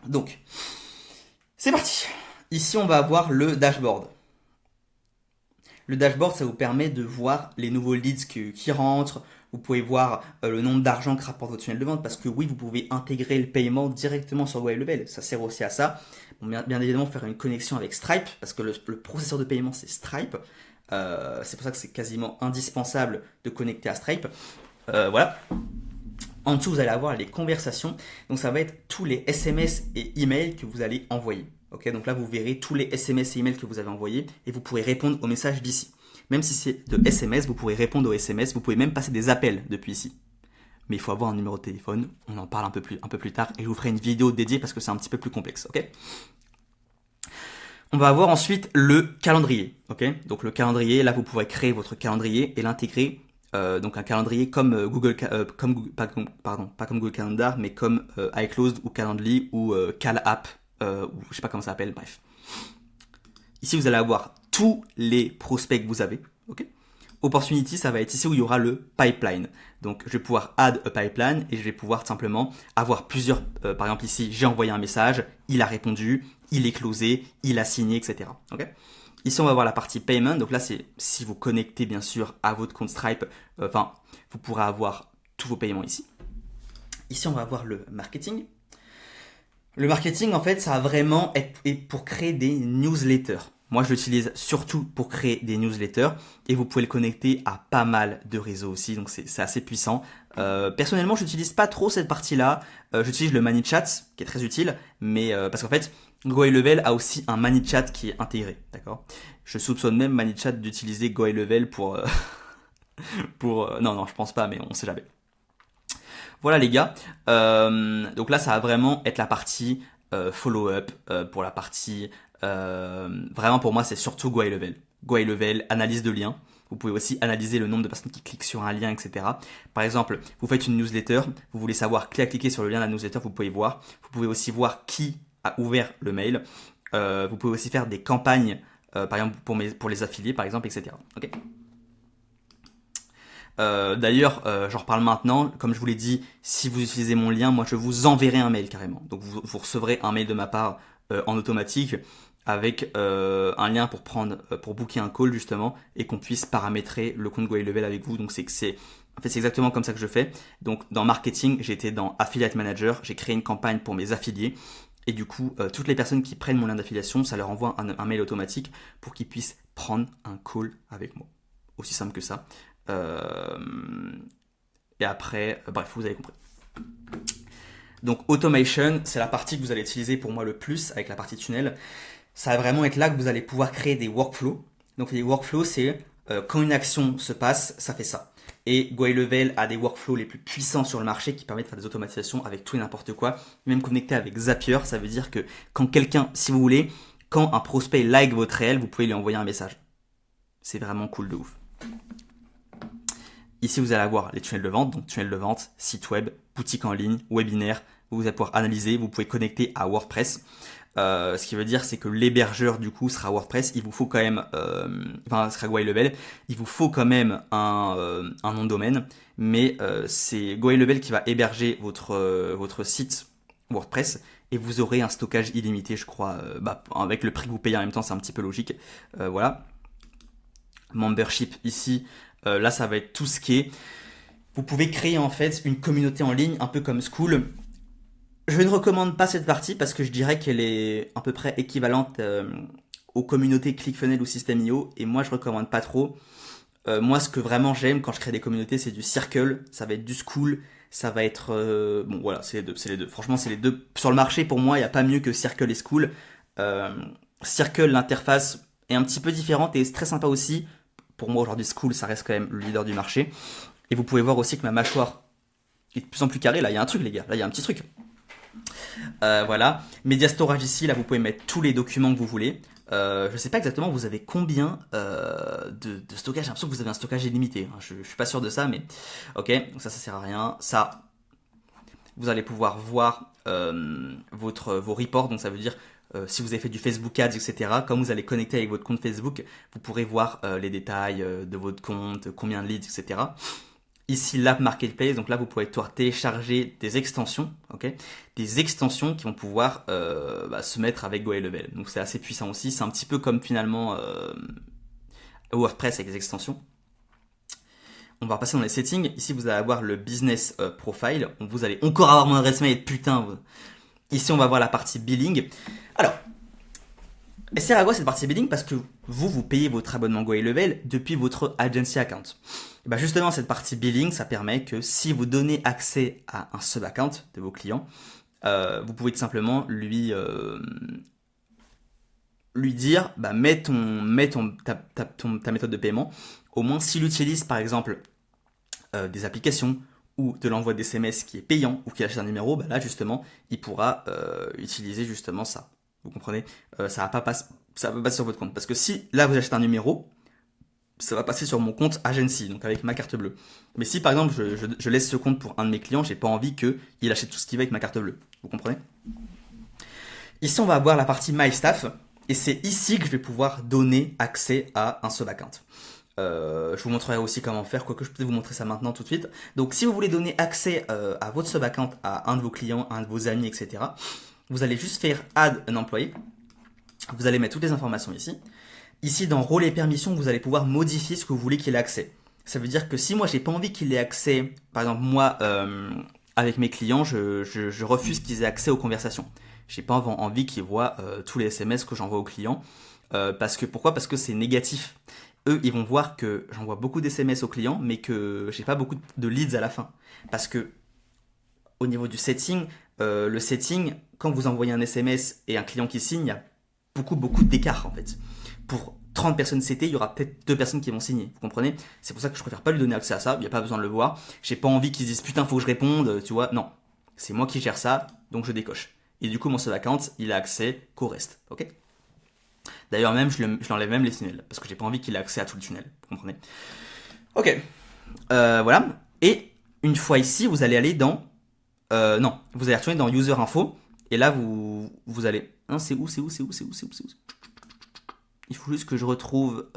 Donc, c'est parti. Ici, on va avoir le dashboard. Le dashboard, ça vous permet de voir les nouveaux leads qui rentrent. Vous pouvez voir le nombre d'argent que rapporte votre tunnel de vente parce que oui, vous pouvez intégrer le paiement directement sur GoHighLevel. Ça sert aussi à ça. Bon, bien évidemment, faire une connexion avec Stripe parce que le processeur de paiement, c'est Stripe. C'est pour ça que c'est quasiment indispensable de connecter à Stripe. Voilà. En dessous, vous allez avoir les conversations. Donc, ça va être tous les SMS et emails que vous allez envoyer. Okay, donc là, vous verrez tous les SMS et emails que vous avez envoyés et vous pourrez répondre aux messages d'ici. Même si c'est de SMS, vous pourrez répondre aux SMS. Vous pouvez même passer des appels depuis ici. mais il faut avoir un numéro de téléphone. On en parle un peu plus tard et je vous ferai une vidéo dédiée parce que c'est un petit peu plus complexe, ok? On va avoir ensuite le calendrier, ok? Donc le calendrier, là vous pourrez créer votre calendrier et l'intégrer. Donc un calendrier comme pas comme Google Calendar, mais comme iCloud ou Calendly ou CalApp, ou je sais pas comment ça s'appelle, bref. Ici vous allez avoir tous les prospects que vous avez, ok? Opportunity, ça va être ici où il y aura le pipeline. Donc je vais pouvoir add a pipeline et je vais pouvoir simplement avoir plusieurs, par exemple ici j'ai envoyé un message, il a répondu, il est closé, il a signé, etc. Okay. Ici on va voir la partie payment, donc là c'est si vous connectez bien sûr à votre compte Stripe, vous pourrez avoir tous vos paiements ici. Ici on va voir le marketing. Le marketing en fait ça va vraiment être pour créer des newsletters. Moi, je l'utilise surtout pour créer des newsletters et vous pouvez le connecter à pas mal de réseaux aussi, donc c'est assez puissant. Personnellement, je n'utilise pas trop cette partie-là. J'utilise le ManyChat qui est très utile, mais parce qu'en fait, GoHighLevel a aussi un ManyChat qui est intégré, d'accord. Je soupçonne même ManyChat d'utiliser GoHighLevel pour non, je pense pas, mais on sait jamais. Voilà les gars. Donc là, ça va vraiment être la partie follow-up pour la partie. Vraiment pour moi, c'est surtout GoHighLevel. GoHighLevel, analyse de liens. Vous pouvez aussi analyser le nombre de personnes qui cliquent sur un lien, etc. Par exemple, vous faites une newsletter, vous voulez savoir qui a cliqué sur le lien de la newsletter, vous pouvez voir. Vous pouvez aussi voir qui a ouvert le mail. Vous pouvez aussi faire des campagnes, par exemple pour les affiliés, par exemple, etc. Okay. D'ailleurs, j'en reparle maintenant. Comme je vous l'ai dit, si vous utilisez mon lien, moi je vous enverrai un mail carrément. Donc vous recevrez un mail de ma part en automatique avec un lien pour booker un call justement et qu'on puisse paramétrer le compte GoHighLevel avec vous. Donc c'est exactement comme ça que je fais. Donc dans marketing, j'étais dans Affiliate Manager, j'ai créé une campagne pour mes affiliés. Et du coup, toutes les personnes qui prennent mon lien d'affiliation, ça leur envoie un mail automatique pour qu'ils puissent prendre un call avec moi. Aussi simple que ça. Et après, bref, vous avez compris. Donc automation, c'est la partie que vous allez utiliser pour moi le plus avec la partie tunnel. Ça va vraiment être là que vous allez pouvoir créer des workflows. Donc les workflows, c'est quand une action se passe, ça fait ça. Et GoHighLevel a des workflows les plus puissants sur le marché qui permettent de faire des automatisations avec tout et n'importe quoi. Même connecté avec Zapier, ça veut dire que quand quelqu'un, si vous voulez, quand un prospect like votre réel, vous pouvez lui envoyer un message. C'est vraiment cool de ouf. Ici, vous allez avoir les tunnels de vente, donc tunnels de vente, site web, boutique en ligne, webinaire. Vous allez pouvoir analyser, vous pouvez connecter à WordPress. Ce qui veut dire, c'est que l'hébergeur du coup sera WordPress. Il vous faut quand même, sera GoHighLevel. Il vous faut quand même un nom de domaine, mais c'est GoHighLevel qui va héberger votre site WordPress et vous aurez un stockage illimité, je crois. Avec le prix que vous payez en même temps, c'est un petit peu logique. Voilà. Membership ici. Là, ça va être tout ce qui est. Vous pouvez créer en fait une communauté en ligne, un peu comme Skool. Je ne recommande pas cette partie parce que je dirais qu'elle est à peu près équivalente aux communautés ClickFunnels ou System.io et moi je recommande pas trop. Moi, ce que vraiment j'aime quand je crée des communautés, c'est du Circle, ça va être du Skool, ça va être bon voilà, c'est les deux. Franchement, c'est les deux. Sur le marché, pour moi, il n'y a pas mieux que Circle et Skool. Circle, l'interface est un petit peu différente et c'est très sympa aussi. Pour moi, aujourd'hui, Skool, ça reste quand même le leader du marché. Et vous pouvez voir aussi que ma mâchoire est de plus en plus carrée. Là, il y a un truc, les gars. Là, il y a un petit truc. Voilà. Media Storage ici, là, vous pouvez mettre tous les documents que vous voulez. Je ne sais pas exactement, vous avez combien de stockage. J'ai l'impression que vous avez un stockage illimité. Je ne suis pas sûr de ça, mais ok. Donc ça sert à rien. Ça, vous allez pouvoir voir vos reports. Donc ça veut dire si vous avez fait du Facebook Ads, etc. Comme vous allez connecter avec votre compte Facebook, vous pourrez voir les détails de votre compte, combien de leads, etc. Ici, l'app Marketplace, donc là, vous pourrez pouvoir télécharger des extensions, ok, des extensions qui vont pouvoir se mettre avec GoHighLevel. Donc c'est assez puissant aussi. C'est un petit peu comme finalement WordPress avec des extensions. On va passer dans les settings. Ici, vous allez avoir le business profile. Vous allez encore avoir mon adresse mail. Putain. Ici, on va voir la partie billing. Alors, elle sert à quoi cette partie billing? Parce que vous payez votre abonnement GoHighLevel depuis votre agency account. Et ben justement, cette partie billing, ça permet que si vous donnez accès à un sub-account de vos clients, vous pouvez tout simplement lui dire, mets ta méthode de paiement. Au moins, s'il utilise par exemple des applications ou de l'envoi d'SMS qui est payant ou qui achète un numéro, bah là justement, il pourra utiliser justement ça. Vous comprenez? Ça va pas passer sur votre compte. Parce que si là vous achetez un numéro, ça va passer sur mon compte agency, donc avec ma carte bleue. Mais si par exemple je laisse ce compte pour un de mes clients, j'ai pas envie qu'il achète tout ce qu'il veut avec ma carte bleue. Vous comprenez? Ici on va avoir la partie My Staff, et c'est ici que je vais pouvoir donner accès à un sub-account. Je vous montrerai aussi comment faire, quoique je peux vous montrer ça maintenant tout de suite. Donc si vous voulez donner accès à votre sub-account à un de vos clients, à un de vos amis, etc., vous allez juste faire Add un employé. Vous allez mettre toutes les informations ici. Ici, dans rôle et permissions, vous allez pouvoir modifier ce que vous voulez qu'il ait accès. Ça veut dire que si moi, j'ai pas envie qu'il ait accès, par exemple, moi, avec mes clients, je refuse qu'ils aient accès aux conversations. J'ai pas envie qu'ils voient tous les SMS que j'envoie aux clients. Pourquoi? Parce que c'est négatif. Eux, ils vont voir que j'envoie beaucoup d'SMS aux clients, mais que j'ai pas beaucoup de leads à la fin. Parce que, au niveau du setting, le setting, quand vous envoyez un SMS et un client qui signe, il y a beaucoup d'écart en fait. Pour 30 personnes CT, il y aura peut-être 2 personnes qui vont signer, vous comprenez? C'est pour ça que je préfère pas lui donner accès à ça, il n'y a pas besoin de le voir. J'ai pas envie qu'ils disent putain faut que je réponde, tu vois, non. C'est moi qui gère ça, donc je décoche. Et du coup mon sub account, il a accès qu'au reste, ok? D'ailleurs même, je l'enlève même les tunnels, parce que j'ai pas envie qu'il ait accès à tout le tunnel, vous comprenez? Ok, voilà. Et une fois ici, vous allez aller dans... non, vous allez retourner dans User Info, et là vous allez... Non, c'est où? Il faut juste que je retrouve...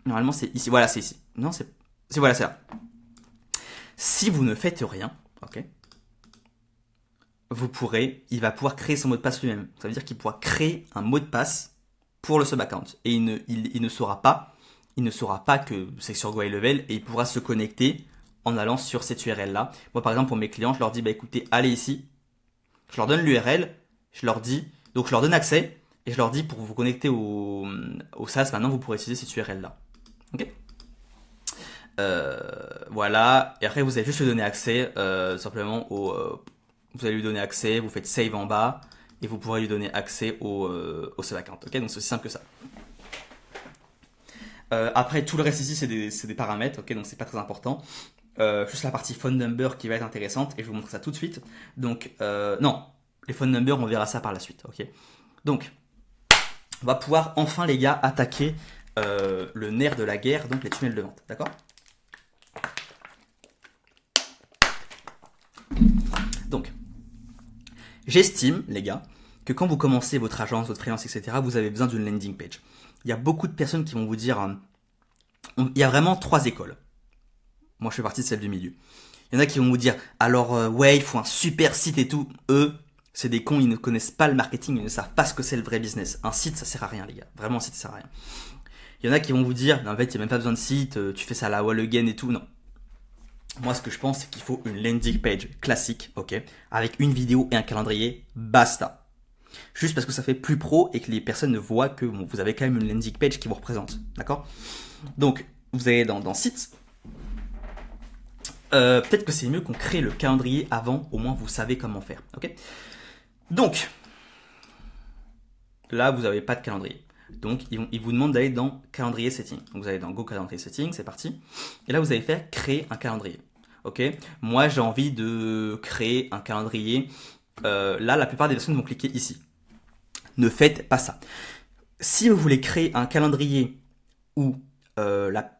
Normalement, c'est ici. Voilà, c'est ici. Non, voilà, c'est là. Si vous ne faites rien, ok, il va pouvoir créer son mot de passe lui-même. Ça veut dire qu'il pourra créer un mot de passe pour le sub-account. Et il ne saura pas que c'est sur GoHighLevel, et il pourra se connecter en allant sur cette URL-là. Moi, par exemple, pour mes clients, je leur dis, bah écoutez, allez ici. Je leur donne l'URL, je leur donne accès, et je leur dis pour vous connecter au SaaS, maintenant vous pourrez utiliser cette URL là. Ok, voilà, et après vous allez juste lui donner accès simplement vous allez lui donner accès, vous faites save en bas, et vous pourrez lui donner accès au sub-account. Ok, donc c'est aussi simple que ça. Après tout le reste ici c'est des paramètres, ok, donc c'est pas très important. Juste la partie phone number qui va être intéressante, et je vous montre ça tout de suite. Donc, non, les phone numbers, on verra ça par la suite, ok. Donc, on va pouvoir enfin, les gars, attaquer le nerf de la guerre, donc les tunnels de vente, d'accord? Donc, j'estime, les gars, que quand vous commencez votre agence, votre freelance, etc., vous avez besoin d'une landing page. Il y a beaucoup de personnes qui vont vous dire... il y a vraiment 3 écoles. Moi, je fais partie de celle du milieu. Il y en a qui vont vous dire, alors ouais, il faut un super site et tout. Eux, c'est des cons, ils ne connaissent pas le marketing, ils ne savent pas ce que c'est le vrai business. Un site, ça sert à rien, les gars. Vraiment, un site, ça sert à rien. Il y en a qui vont vous dire, en fait, il n'y a même pas besoin de site, tu fais ça à la wall again et tout. Non. Moi, ce que je pense, c'est qu'il faut une landing page classique, ok, avec une vidéo et un calendrier, basta. Juste parce que ça fait plus pro et que les personnes voient que bon, vous avez quand même une landing page qui vous représente, d'accord? Donc, vous allez dans site. Peut-être que c'est mieux qu'on crée le calendrier avant, au moins vous savez comment faire, ok? Donc, là vous n'avez pas de calendrier. Donc, ils vous demandent d'aller dans calendrier setting. Donc, vous allez dans Go calendrier setting, c'est parti. Et là, vous allez faire créer un calendrier, ok? Moi, j'ai envie de créer un calendrier. Là, la plupart des personnes vont cliquer ici. Ne faites pas ça. Si vous voulez créer un calendrier où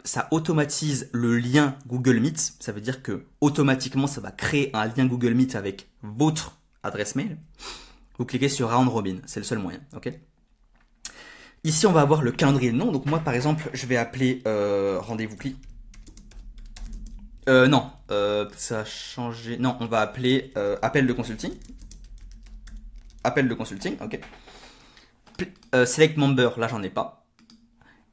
ça automatise le lien Google Meet, ça veut dire que automatiquement ça va créer un lien Google Meet avec votre adresse mail. Vous cliquez sur Round Robin, c'est le seul moyen, ok? Ici on va avoir le calendrier de nom, donc moi par exemple je vais appeler rendez-vous pli. Non, ça a changé. Non, on va appeler appel de consulting. Appel de consulting, ok. Select member, là j'en ai pas.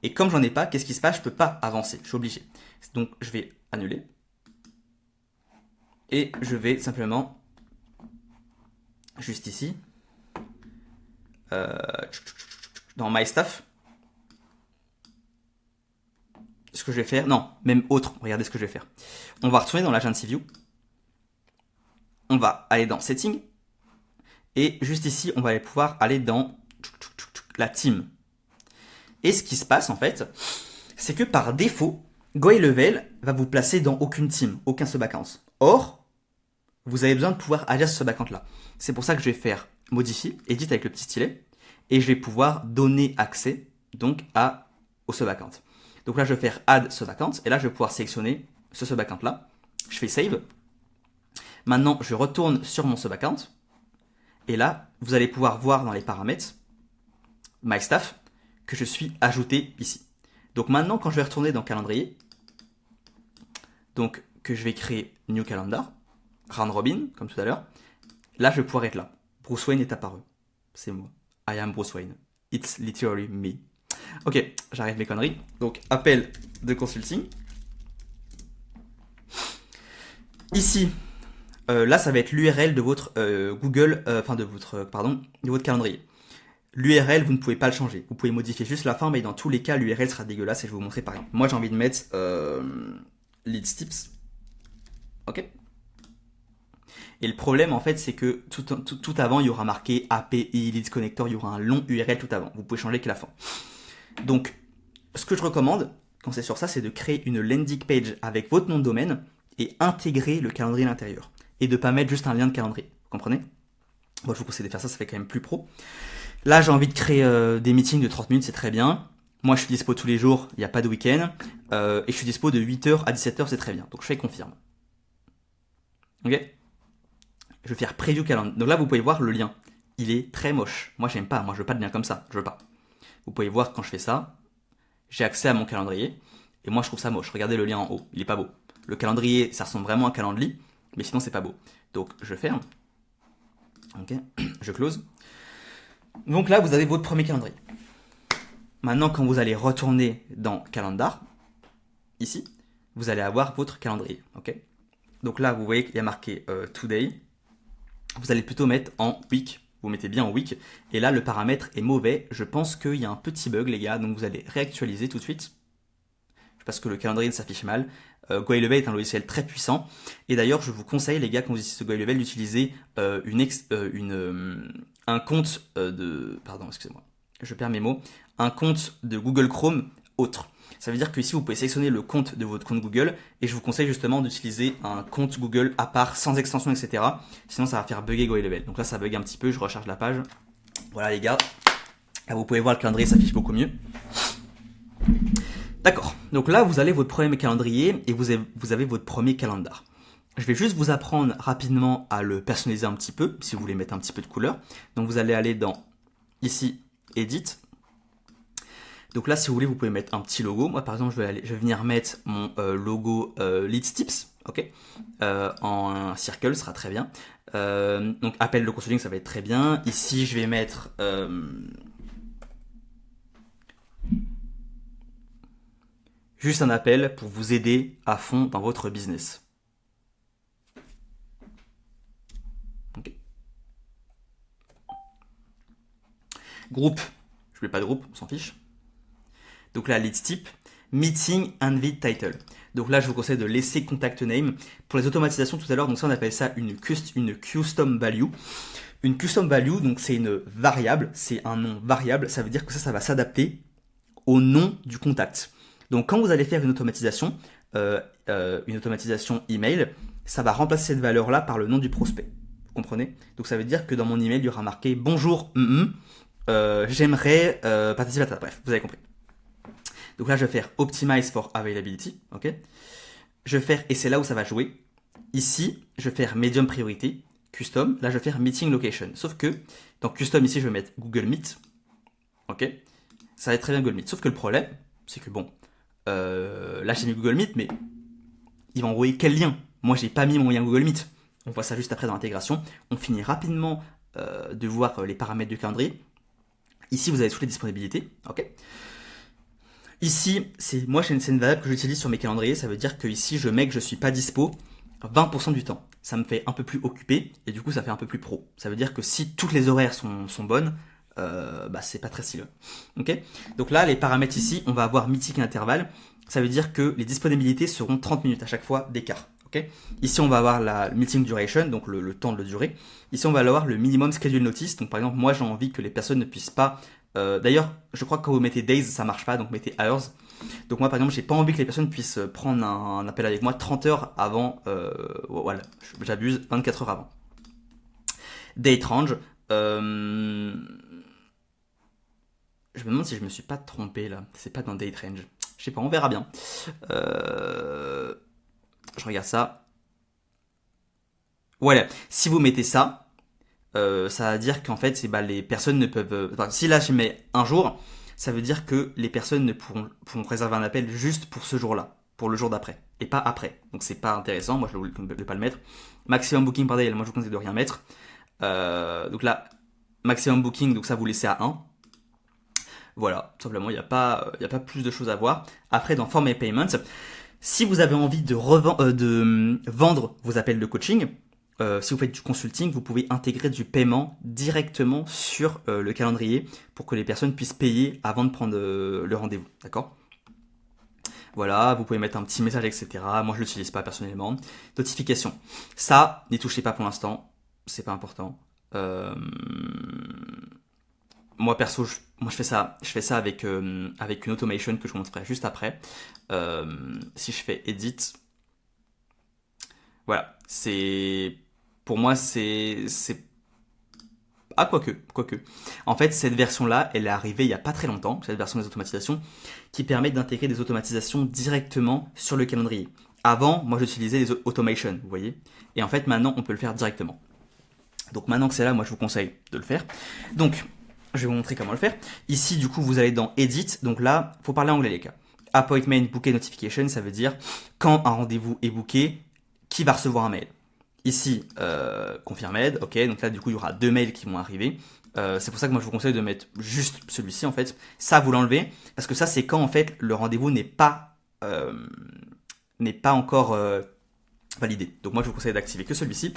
Et comme j'en ai pas, qu'est-ce qui se passe? Je peux pas avancer, je suis obligé. Donc je vais annuler. Et je vais simplement, juste ici, dans My Stuff, ce que je vais faire, non, même autre, regardez ce que je vais faire. On va retourner dans l'Agency View. On va aller dans Setting. Et juste ici, on va aller pouvoir aller dans la team. Et ce qui se passe en fait, c'est que par défaut, GoHeyLevel va vous placer dans aucune team, aucun sub-account. Or, vous avez besoin de pouvoir agir sur ce sub-account-là. C'est pour ça que je vais faire modifier, edit avec le petit stylet, et je vais pouvoir donner accès donc au sub-account. Donc là, je vais faire add sub-account, et là, je vais pouvoir sélectionner ce sub-account-là. Je fais save. Maintenant, je retourne sur mon sub-account, et là, vous allez pouvoir voir dans les paramètres, My Staff, que je suis ajouté ici. Donc maintenant, quand je vais retourner dans calendrier, donc que je vais créer New Calendar, Round Robin, comme tout à l'heure, là, je vais pouvoir être là. Bruce Wayne est apparu. C'est moi. I am Bruce Wayne. It's literally me. Ok, j'arrête mes conneries. Donc, appel de consulting. Ici, là, ça va être l'URL de votre Google, de votre calendrier. L'URL, vous ne pouvez pas le changer. Vous pouvez modifier juste la fin, mais dans tous les cas, l'URL sera dégueulasse et je vais vous montrer par exemple. Moi, j'ai envie de mettre Leads Tips. Ok. Et le problème, en fait, c'est que tout avant, il y aura marqué API, Leads Connector, il y aura un long URL tout avant. Vous pouvez changer que la fin. Donc, ce que je recommande, quand c'est sur ça, c'est de créer une landing page avec votre nom de domaine et intégrer le calendrier à l'intérieur. Et de ne pas mettre juste un lien de calendrier. Vous comprenez? Moi, je vous conseille de faire ça, ça fait quand même plus pro. Là, j'ai envie de créer des meetings de 30 minutes, c'est très bien. Moi, je suis dispo tous les jours, il n'y a pas de week-end. Et je suis dispo de 8h à 17h, c'est très bien. Donc, je fais confirme. Ok? Je vais faire preview calendar. Donc là, vous pouvez voir le lien. Il est très moche. Moi, j'aime pas. Moi, je veux pas de lien comme ça. Je veux pas. Vous pouvez voir quand je fais ça, j'ai accès à mon calendrier. Et moi, je trouve ça moche. Regardez le lien en haut. Il est pas beau. Le calendrier, ça ressemble vraiment à un calendrier. Mais sinon, c'est pas beau. Donc, je ferme. Ok? Je close. Donc là, vous avez votre premier calendrier. Maintenant, quand vous allez retourner dans Calendar, ici, vous allez avoir votre calendrier. Ok? Donc là, vous voyez qu'il y a marqué Today. Vous allez plutôt mettre en week. Vous mettez bien en week. Et là, le paramètre est mauvais. Je pense qu'il y a un petit bug, les gars. Donc vous allez réactualiser tout de suite. Parce que le calendrier s'affiche mal. GoHeyLevel est un logiciel très puissant. Et d'ailleurs, je vous conseille, les gars, quand vous utilisez GoHeyLevel, d'utiliser un compte Pardon, excusez-moi. Je perds mes mots. Un compte de Google Chrome autre. Ça veut dire que ici, vous pouvez sélectionner le compte de votre compte Google. Et je vous conseille justement d'utiliser un compte Google à part, sans extension, etc. Sinon, ça va faire bugger GoHeyLevel. Donc là, ça bug un petit peu. Je recharge la page. Voilà, les gars. Là, vous pouvez voir le calendrier s'affiche beaucoup mieux. D'accord. Donc là, vous avez votre premier calendrier et vous avez votre premier calendar. Je vais juste vous apprendre rapidement à le personnaliser un petit peu, si vous voulez mettre un petit peu de couleur. Donc vous allez aller dans, ici, Edit. Donc là, si vous voulez, vous pouvez mettre un petit logo. Moi, par exemple, je vais venir mettre mon logo Leads Tips, ok, en circle, ce sera très bien. Donc appel de consulting, ça va être très bien. Ici, je vais mettre juste un appel pour vous aider à fond dans votre business. Okay. Groupe, je ne mets pas de groupe, on s'en fiche. Donc là, lead type, meeting invite title. Donc là, je vous conseille de laisser contact name. Pour les automatisations tout à l'heure, donc ça on appelle ça une custom value. Une custom value, donc c'est une variable, c'est un nom variable. Ça veut dire que ça va s'adapter au nom du contact. Donc quand vous allez faire une automatisation email, ça va remplacer cette valeur-là par le nom du prospect. Vous comprenez? Donc ça veut dire que dans mon email, il y aura marqué bonjour, j'aimerais participer à ça. Bref, vous avez compris. Donc là, je vais faire Optimize for Availability. Ok. Je vais faire, et c'est là où ça va jouer. Ici, je vais faire Medium Priority, Custom. Là, je vais faire Meeting Location. Sauf que, dans Custom, ici, je vais mettre Google Meet. Ok. Ça va être très bien Google Meet. Sauf que le problème, c'est que bon, là, j'ai mis Google Meet, mais il va envoyer quel lien? Moi, j'ai pas mis mon lien Google Meet. On voit ça juste après dans l'intégration. On finit rapidement de voir les paramètres du calendrier. Ici, vous avez toutes les disponibilités. Ok. Ici, c'est une variable que j'utilise sur mes calendriers. Ça veut dire que ici, je mets que je suis pas dispo 20% du temps. Ça me fait un peu plus occupé et du coup, ça fait un peu plus pro. Ça veut dire que si toutes les horaires sont bonnes, c'est pas très stylé. Ok. Donc là, les paramètres ici, on va avoir meeting intervalle. Ça veut dire que les disponibilités seront 30 minutes à chaque fois d'écart. Okay. Ici, on va avoir la meeting duration, donc le temps de le durer. Ici, on va avoir le minimum schedule notice. Donc, par exemple, moi, j'ai envie que les personnes ne puissent pas. D'ailleurs, je crois que quand vous mettez days, ça marche pas, donc mettez hours. Donc moi par exemple j'ai pas envie que les personnes puissent prendre un appel avec moi 30 heures avant, voilà, j'abuse, 24 heures avant. Date range, je me demande si je me suis pas trompé là, c'est pas dans date range, je sais pas, on verra bien. Je regarde ça. Voilà, si vous mettez ça, ça va dire qu'en fait, les personnes ne peuvent. Enfin, si là je mets un jour, ça veut dire que les personnes ne pourront réserver un appel juste pour ce jour-là, pour le jour d'après, et pas après. Donc c'est pas intéressant, moi je ne vais pas le mettre. Maximum booking par day, moi je vous conseille de rien mettre. Donc là, maximum booking, donc ça vous laissez à 1. Voilà, tout simplement, il n'y a pas plus de choses à voir. Après, dans Form et Payments, si vous avez envie de vendre vos appels de coaching, si vous faites du consulting, vous pouvez intégrer du paiement directement sur le calendrier pour que les personnes puissent payer avant de prendre le rendez-vous. D'accord ? Voilà, vous pouvez mettre un petit message, etc. Moi, je l'utilise pas personnellement. Notification. Ça, n'y touchez pas pour l'instant. C'est pas important. Moi perso, je fais ça avec une automation que je vous montrerai juste après. Si je fais edit, voilà, pour moi c'est quoique. En fait, cette version-là, elle est arrivée il y a pas très longtemps, cette version des automatisations, qui permet d'intégrer des automatisations directement sur le calendrier. Avant, moi j'utilisais les automations, vous voyez. Et en fait, maintenant, on peut le faire directement. Donc maintenant que c'est là, moi je vous conseille de le faire. Donc, je vais vous montrer comment le faire. Ici, du coup, vous allez dans Edit. Donc là, faut parler anglais, les gars. Appointment Booking Notification, ça veut dire quand un rendez-vous est booké, qui va recevoir un mail. Ici, Confirmed, ok. Donc là, du coup, il y aura 2 mails qui vont arriver. C'est pour ça que moi, je vous conseille de mettre juste celui-ci, en fait. Ça, vous l'enlevez, parce que ça, c'est quand, en fait, le rendez-vous n'est pas encore validé. Donc moi, je vous conseille d'activer que celui-ci.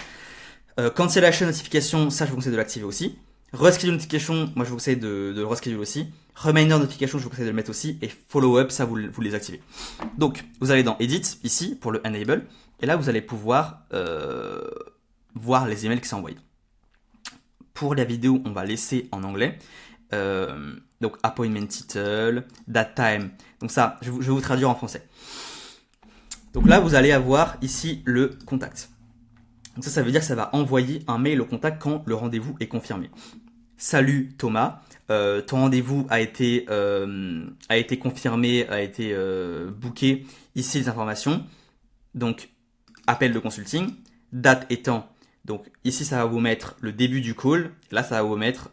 Cancellation Notification, ça, je vous conseille de l'activer aussi. Reschedule Notification, moi je vous conseille de reschedule aussi. Reminder Notification, je vous conseille de le mettre aussi. Et Follow-up, ça vous les activez. Donc, vous allez dans Edit, ici, pour le Enable. Et là, vous allez pouvoir voir les emails qui sont envoyés. Pour la vidéo, on va laisser en anglais. Donc, Appointment Title, Date Time. Donc ça, je vais vous traduire en français. Donc là, vous allez avoir ici le contact. Donc ça veut dire que ça va envoyer un mail au contact quand le rendez-vous est confirmé. Salut Thomas, ton rendez-vous a été confirmé, a été booké. Ici les informations. Donc appel de consulting, date et temps. Donc ici ça va vous mettre le début du call. Là ça va vous mettre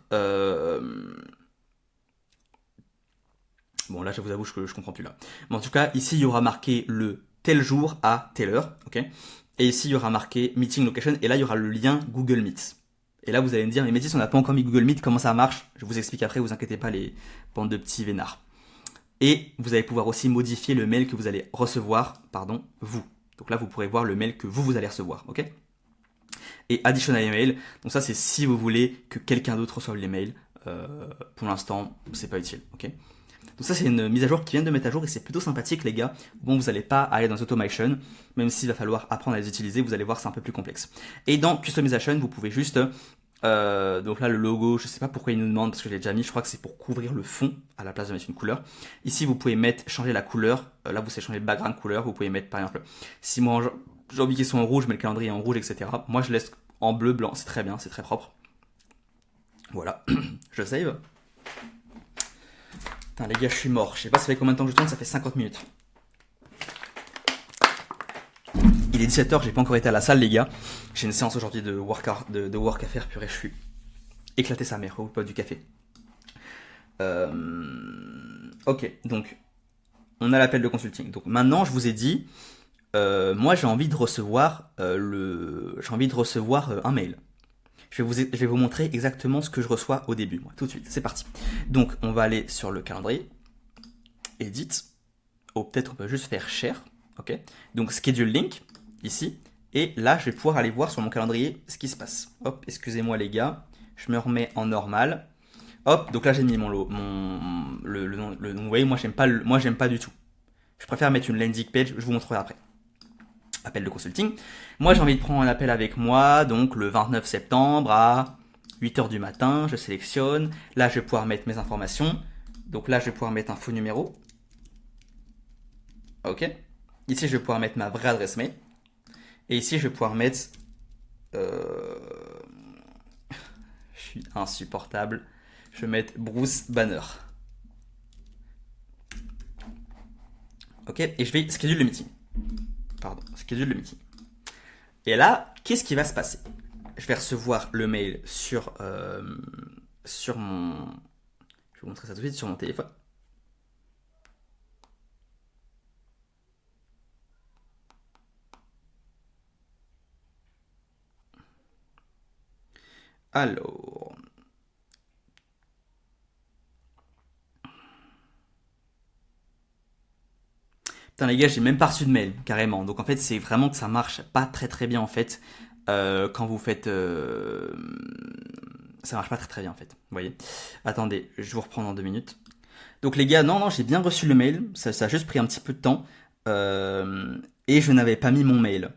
bon là je vous avoue que je comprends plus là. Mais en tout cas ici il y aura marqué le tel jour à telle heure, ok. Et ici, il y aura marqué Meeting Location. Et là, il y aura le lien Google Meet. Et là, vous allez me dire, mais Métis, on n'a pas encore mis Google Meet. Comment ça marche ? Je vous explique après. Vous inquiétez pas, les bandes de petits vénards. Et vous allez pouvoir aussi modifier le mail que vous allez recevoir, vous. Donc là, vous pourrez voir le mail que vous allez recevoir, ok ? Et Additional Email. Donc ça, c'est si vous voulez que quelqu'un d'autre reçoive les mails. Pour l'instant, c'est pas utile, ok ? Donc ça, c'est une mise à jour qui vient de mettre à jour et c'est plutôt sympathique, les gars. Bon, vous n'allez pas aller dans les automations, même s'il va falloir apprendre à les utiliser, vous allez voir, c'est un peu plus complexe. Et dans Customization, vous pouvez juste, donc là, le logo, je sais pas pourquoi il nous demande, parce que je l'ai déjà mis, je crois que c'est pour couvrir le fond, à la place de mettre une couleur. Ici, vous pouvez changer la couleur, là, vous savez changer le background couleur, vous pouvez mettre, par exemple, si moi, j'ai envie qu'ils soient en rouge, mais le calendrier est en rouge, etc. Moi, je laisse en bleu, blanc, c'est très bien, c'est très propre. Voilà, je save. Putain, les gars, je suis mort. Je sais pas ça fait combien de temps que je tourne, ça fait 50 minutes. Il est 17h, j'ai pas encore été à la salle, les gars. J'ai une séance aujourd'hui de work à faire, purée, je suis éclaté sa mère, ou pas du café. Ok, donc, on a l'appel de consulting. Donc maintenant, je vous ai dit, moi j'ai envie de recevoir un mail. Je vais vous montrer exactement ce que je reçois au début, moi, tout de suite. C'est parti. Donc, on va aller sur le calendrier. Edit. Ou peut-être on peut juste faire Share. Ok. Donc, Schedule Link, ici. Et là, je vais pouvoir aller voir sur mon calendrier ce qui se passe. Hop, excusez-moi les gars. Je me remets en normal. Hop, donc là, j'ai mis le nom. Vous voyez, moi, j'aime pas du tout. Je préfère mettre une landing page. Je vous montrerai après. Appel de consulting. Moi, j'ai envie de prendre un appel avec moi, donc le 29 septembre à 8h du matin, je sélectionne. Là, je vais pouvoir mettre mes informations. Donc là, je vais pouvoir mettre un faux numéro. Ok. Ici, je vais pouvoir mettre ma vraie adresse mail. Et ici, je vais pouvoir mettre... Je suis insupportable. Je vais mettre Bruce Banner. Ok. Et je vais schedule le meeting. Pardon, schedule le meeting. Et là, qu'est-ce qui va se passer? Je vais recevoir le mail sur mon... Je vais vous montrer ça tout de suite sur mon téléphone. Alors... Putain les gars, j'ai même pas reçu de mail, carrément. Donc en fait, c'est vraiment que ça marche pas très bien en fait. Quand vous faites... Ça marche pas très bien en fait. Vous voyez. Attendez, je vous reprends dans 2 minutes. Donc les gars, non, j'ai bien reçu le mail. Ça a juste pris un petit peu de temps. Et je n'avais pas mis mon mail.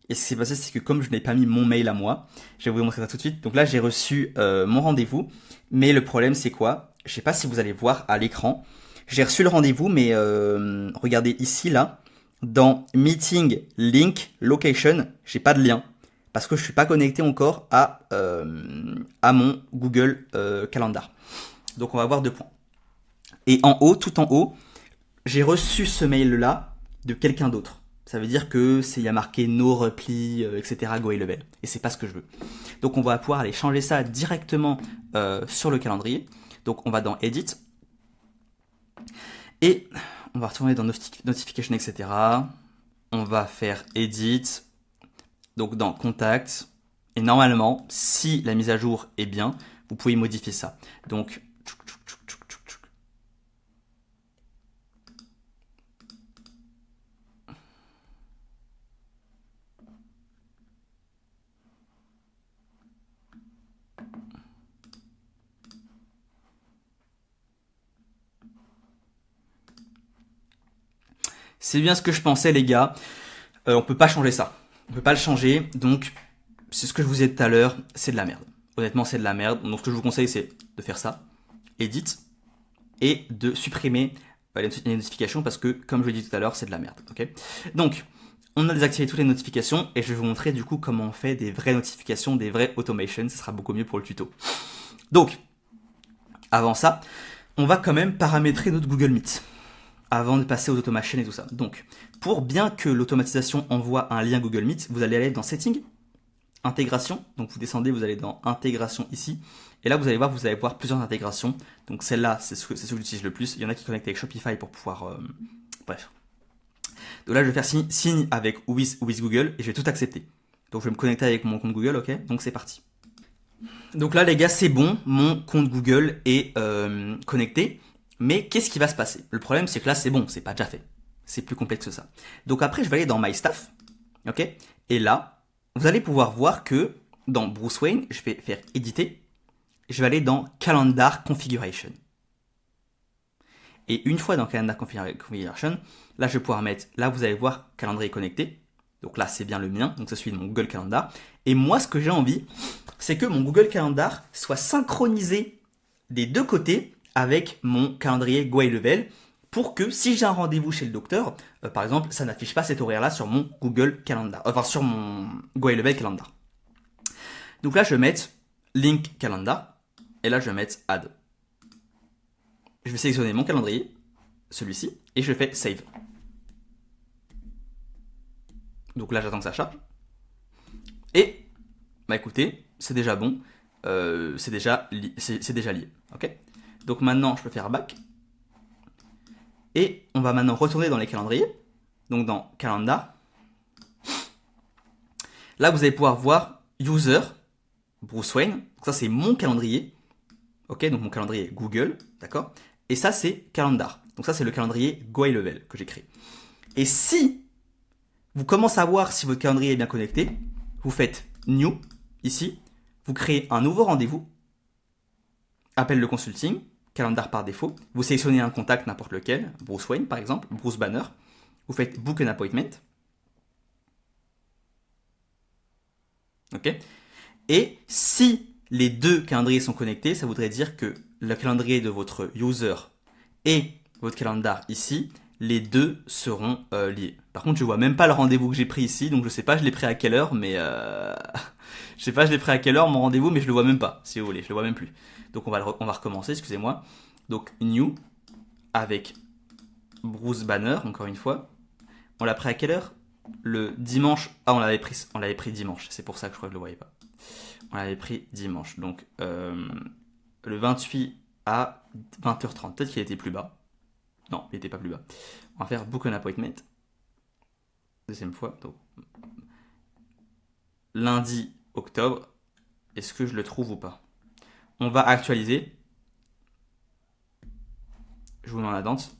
Et ce qui s'est passé, c'est que comme je n'ai pas mis mon mail à moi, je vais vous montrer ça tout de suite. Donc là, j'ai reçu mon rendez-vous. Mais le problème, c'est quoi? Je sais pas si vous allez voir à l'écran. J'ai reçu le rendez-vous, mais regardez ici, là, dans Meeting, Link, Location, j'ai pas de lien. Parce que je suis pas connecté encore à mon Google Calendar. Donc on va voir 2 points. Et en haut, tout en haut, j'ai reçu ce mail-là de quelqu'un d'autre. Ça veut dire que il y a marqué no reply, etc. Go high level. Et c'est pas ce que je veux. Donc on va pouvoir aller changer ça directement sur le calendrier. Donc on va dans Edit. Et on va retourner dans Notification, etc. On va faire Edit. Donc dans Contact. Et normalement, si la mise à jour est bien, vous pouvez modifier ça. Donc c'est bien ce que je pensais les gars. On peut pas changer ça. On peut pas le changer. Donc c'est ce que je vous ai dit tout à l'heure. C'est de la merde. Honnêtement c'est de la merde. Donc ce que je vous conseille c'est de faire ça. Edit. Et de supprimer les notifications parce que comme je l'ai dit tout à l'heure c'est de la merde. Ok. Donc on a désactivé toutes les notifications et je vais vous montrer du coup comment on fait des vraies notifications, des vraies automations. Ce sera beaucoup mieux pour le tuto. Donc avant ça, on va quand même paramétrer notre Google Meet avant de passer aux automations et tout ça. Donc, pour bien que l'automatisation envoie un lien Google Meet, vous allez aller dans Settings, Intégration. Donc, vous descendez, vous allez dans Intégration ici. Et là, vous allez voir plusieurs intégrations. Donc, celle-là, c'est ce que j'utilise le plus. Il y en a qui connectent avec Shopify pour pouvoir... Bref. Donc là, je vais faire signe avec with Google et je vais tout accepter. Donc, je vais me connecter avec mon compte Google, ok? Donc, c'est parti. Donc là, les gars, c'est bon. Mon compte Google est connecté. Mais qu'est-ce qui va se passer? Le problème, c'est que là, c'est bon, c'est pas déjà fait. C'est plus complexe que ça. Donc après, je vais aller dans My Staff, ok? Et là, vous allez pouvoir voir que dans Bruce Wayne, je vais faire éditer. Je vais aller dans Calendar Configuration. Et une fois dans Calendar Configuration, là, je vais pouvoir mettre, là, vous allez voir calendrier connecté. Donc là, c'est bien le mien, donc c'est celui de mon Google Calendar. Et moi, ce que j'ai envie, c'est que mon Google Calendar soit synchronisé des deux côtés avec mon calendrier Go high level pour que si j'ai un rendez-vous chez le docteur, par exemple, ça n'affiche pas cet horaire-là sur mon Google Calendar, enfin sur mon Go high level Calendar. Donc là, je vais mettre Link Calendar et là, je vais mettre Add. Je vais sélectionner mon calendrier, celui-ci, et je fais Save. Donc là, j'attends que ça charge. Et, bah écoutez, c'est déjà bon, c'est déjà lié, ok? Donc maintenant, je peux faire back. Et on va maintenant retourner dans les calendriers. Donc dans Calendar. Là, vous allez pouvoir voir User, Bruce Wayne. Donc ça, c'est mon calendrier. Ok, donc mon calendrier Google. D'accord. Et ça, c'est Calendar. Donc ça, c'est le calendrier Go high level que j'ai créé. Et si vous commencez à voir si votre calendrier est bien connecté, vous faites New, ici. Vous créez un nouveau rendez-vous. Appel de consulting. Calendar par défaut. Vous sélectionnez un contact, n'importe lequel, Bruce Wayne par exemple, Bruce Banner. Vous faites Book an appointment. Ok. Et si les deux calendriers sont connectés, ça voudrait dire que le calendrier de votre user et votre calendar ici les deux seront liés. Par contre, je vois même pas le rendez-vous que j'ai pris ici, donc je sais pas je l'ai pris à quelle heure, mais je sais pas je l'ai pris à quelle heure mon rendez-vous, mais je le vois même pas, si vous voulez, je le vois même plus. Donc on va recommencer, excusez-moi. Donc new avec Bruce Banner, encore une fois. On l'a pris à quelle heure? Le dimanche. Ah, on l'avait pris dimanche, c'est pour ça que je crois que je le voyais pas. On l'avait pris dimanche, donc le 28 à 20h30. Peut-être qu'il était plus bas. Non, il n'était pas plus bas. On va faire book an appointment. Deuxième fois. Donc, lundi octobre. Est-ce que je le trouve ou pas? On va actualiser. Je vous mets en attente.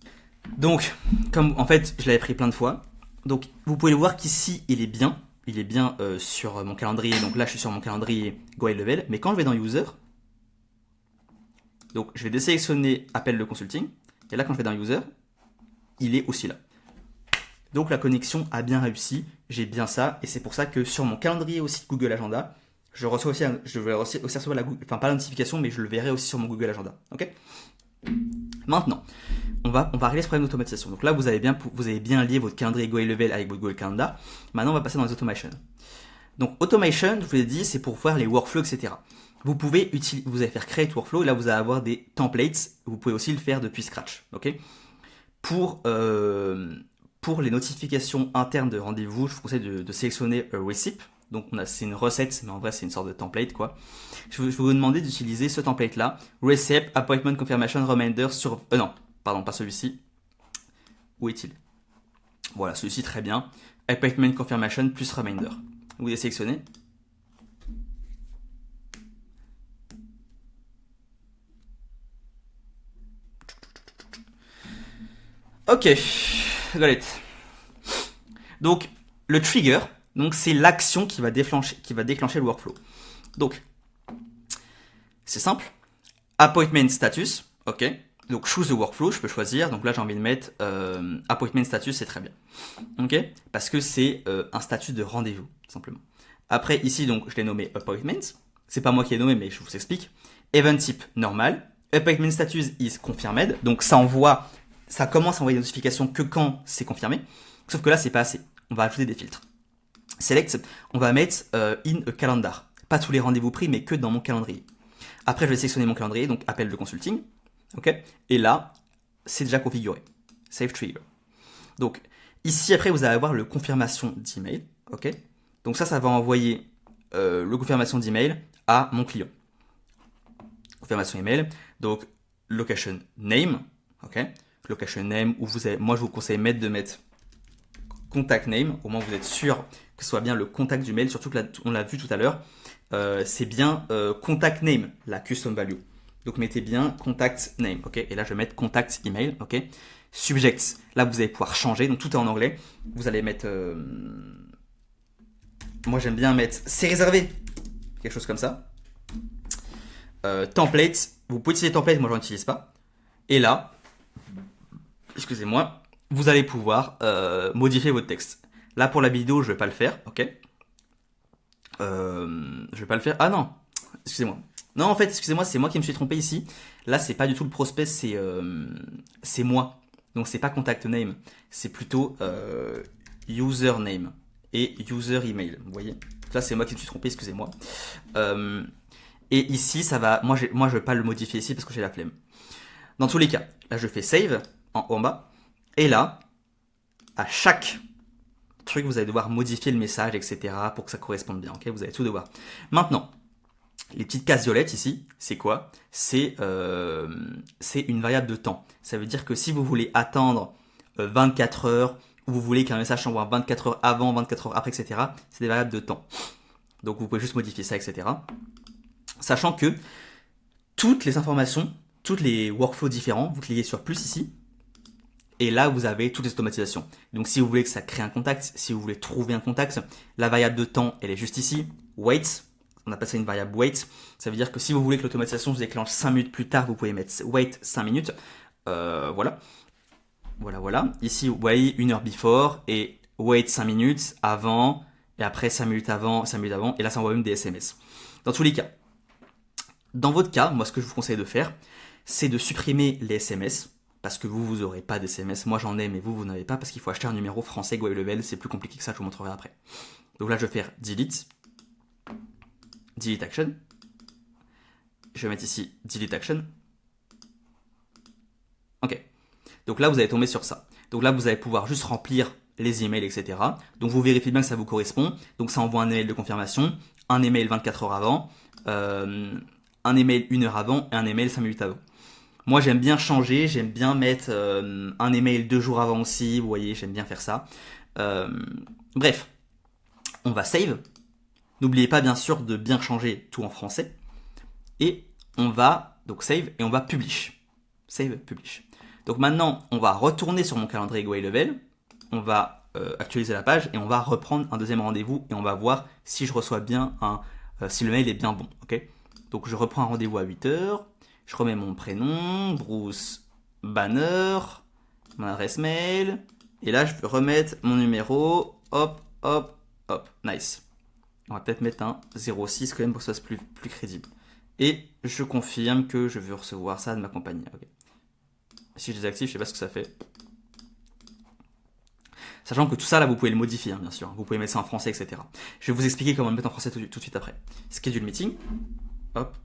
Donc, comme en fait, je l'avais pris plein de fois. Donc, vous pouvez le voir qu'ici, il est bien. Il est bien sur mon calendrier. Donc là, je suis sur mon calendrier Go High Level. Mais quand je vais dans User, donc je vais désélectionner Appel de consulting. Et là, quand je vais dans User, il est aussi là. Donc la connexion a bien réussi, j'ai bien ça, et c'est pour ça que sur mon calendrier aussi de Google Agenda, je vais aussi recevoir enfin pas la notification, mais je le verrai aussi sur mon Google Agenda. Ok. Maintenant, on va régler ce problème d'automatisation. Donc là, vous avez bien lié votre calendrier Go High Level avec votre Google Calendar. Maintenant, on va passer dans les automations. Donc automation, je vous ai dit, c'est pour faire les workflows, etc. Vous allez faire create workflow, et là vous allez avoir des templates. Vous pouvez aussi le faire depuis Scratch. Ok. Pour les notifications internes de rendez-vous, je vous conseille de sélectionner Receipt. Donc c'est une recette, mais en vrai c'est une sorte de template quoi. Je vais vous demander d'utiliser ce template là, Receipt Appointment Confirmation Reminder sur... non, pardon, pas celui-ci. Où est-il? Voilà, celui-ci très bien. Appointment Confirmation plus Reminder. Vous les sélectionnez. Ok, got it. Donc le trigger, donc c'est l'action qui va déclencher le workflow. Donc c'est simple. Appointment status, ok. Donc choose the workflow, je peux choisir. Donc là j'ai envie de mettre appointment status, c'est très bien, ok. Parce que c'est un statut de rendez-vous simplement. Après ici donc je l'ai nommé appointment. C'est pas moi qui l'ai nommé mais je vous explique. Event type normal. Appointment status is confirmed. Donc ça commence à envoyer des notifications que quand c'est confirmé. Sauf que là c'est pas assez. On va ajouter des filtres. Select, on va mettre in a calendar. Pas tous les rendez-vous pris, mais que dans mon calendrier. Après, je vais sélectionner mon calendrier, donc appel de consulting. Ok. Et là, c'est déjà configuré. Save trigger. Donc, ici, après, vous allez avoir le confirmation d'email. Ok. Donc ça va envoyer le confirmation d'email à mon client. Confirmation email. Donc, location name. Ok. Location name, où moi, je vous conseille de mettre contact name, au moins vous êtes sûr que ce soit bien le contact du mail, surtout que là, on l'a vu tout à l'heure, c'est bien contact name, la custom value. Donc mettez bien contact name, ok. Et là je vais mettre contact email, ok. Subject, là vous allez pouvoir changer, donc tout est en anglais. Vous allez mettre, moi j'aime bien mettre c'est réservé, quelque chose comme ça. Template, vous pouvez utiliser template, moi j'en utilise pas. Et là, excusez-moi, vous allez pouvoir modifier votre texte. Là pour la vidéo, je vais pas le faire, ok. Je vais pas le faire. Ah non, excusez-moi. Non, en fait, excusez-moi, c'est moi qui me suis trompé ici. Là, c'est pas du tout le prospect, c'est moi. Donc c'est pas contact name, c'est plutôt username et user email. Vous voyez. Là, c'est moi qui me suis trompé, excusez-moi. Et ici, ça va. Moi, je vais pas le modifier ici parce que j'ai la flemme. Dans tous les cas, là, je fais save en haut en bas. Et là, à chaque truc, vous allez devoir modifier le message, etc. pour que ça corresponde bien. Ok, vous allez tout devoir. Maintenant, les petites cases violettes ici, c'est quoi? C'est une variable de temps. Ça veut dire que si vous voulez attendre 24 heures, ou vous voulez qu'un message s'envoie 24 heures avant, 24 heures après, etc., c'est des variables de temps. Donc vous pouvez juste modifier ça, etc. Sachant que toutes les informations, toutes les workflows différents, vous cliquez sur plus ici, et là, vous avez toutes les automatisations. Donc, si vous voulez que ça crée un contact, si vous voulez trouver un contact, la variable de temps, elle est juste ici. Wait, on appelle ça une variable wait. Ça veut dire que si vous voulez que l'automatisation se déclenche 5 minutes plus tard, vous pouvez mettre wait 5 minutes. Voilà. Voilà. Ici, vous voyez 1 heure before et wait 5 minutes avant, et après 5 minutes avant, et là, ça envoie même des SMS. Dans tous les cas, dans votre cas, moi, ce que je vous conseille de faire, c'est de supprimer les SMS. parce que vous aurez pas d'SMS. Moi, j'en ai, mais vous n'avez pas parce qu'il faut acheter un numéro français Gwei Level. C'est plus compliqué que ça, je vous montrerai après. Donc là, je vais faire delete action. Je vais mettre ici delete action. Ok. Donc là, vous allez tomber sur ça. Donc là, vous allez pouvoir juste remplir les emails, etc. Donc vous vérifiez bien que ça vous correspond. Donc ça envoie un email de confirmation, un email 24 heures avant, un email 1 heure avant et un email 5 minutes avant. Moi, j'aime bien changer, j'aime bien mettre un email 2 jours avant aussi. Vous voyez, j'aime bien faire ça. Bref, on va save. N'oubliez pas bien sûr de bien changer tout en français. Et on va donc save et on va publish. Save, publish. Donc maintenant, on va retourner sur mon calendrier Gwei Level. On va actualiser la page et on va reprendre un deuxième rendez-vous et on va voir si je reçois bien si le mail est bien bon. Ok. Donc je reprends un rendez-vous à 8h. Je remets mon prénom, Bruce Banner, mon adresse mail. Et là, je peux remettre mon numéro. Hop, hop, hop. Nice. On va peut-être mettre un 06 quand même pour que ça soit plus crédible. Et je confirme que je veux recevoir ça de ma compagnie. Okay. Si je désactive, je sais pas ce que ça fait. Sachant que tout ça, là, vous pouvez le modifier, hein, bien sûr. Vous pouvez mettre ça en français, etc. Je vais vous expliquer comment le mettre en français tout de suite après. Schedule meeting. Hop.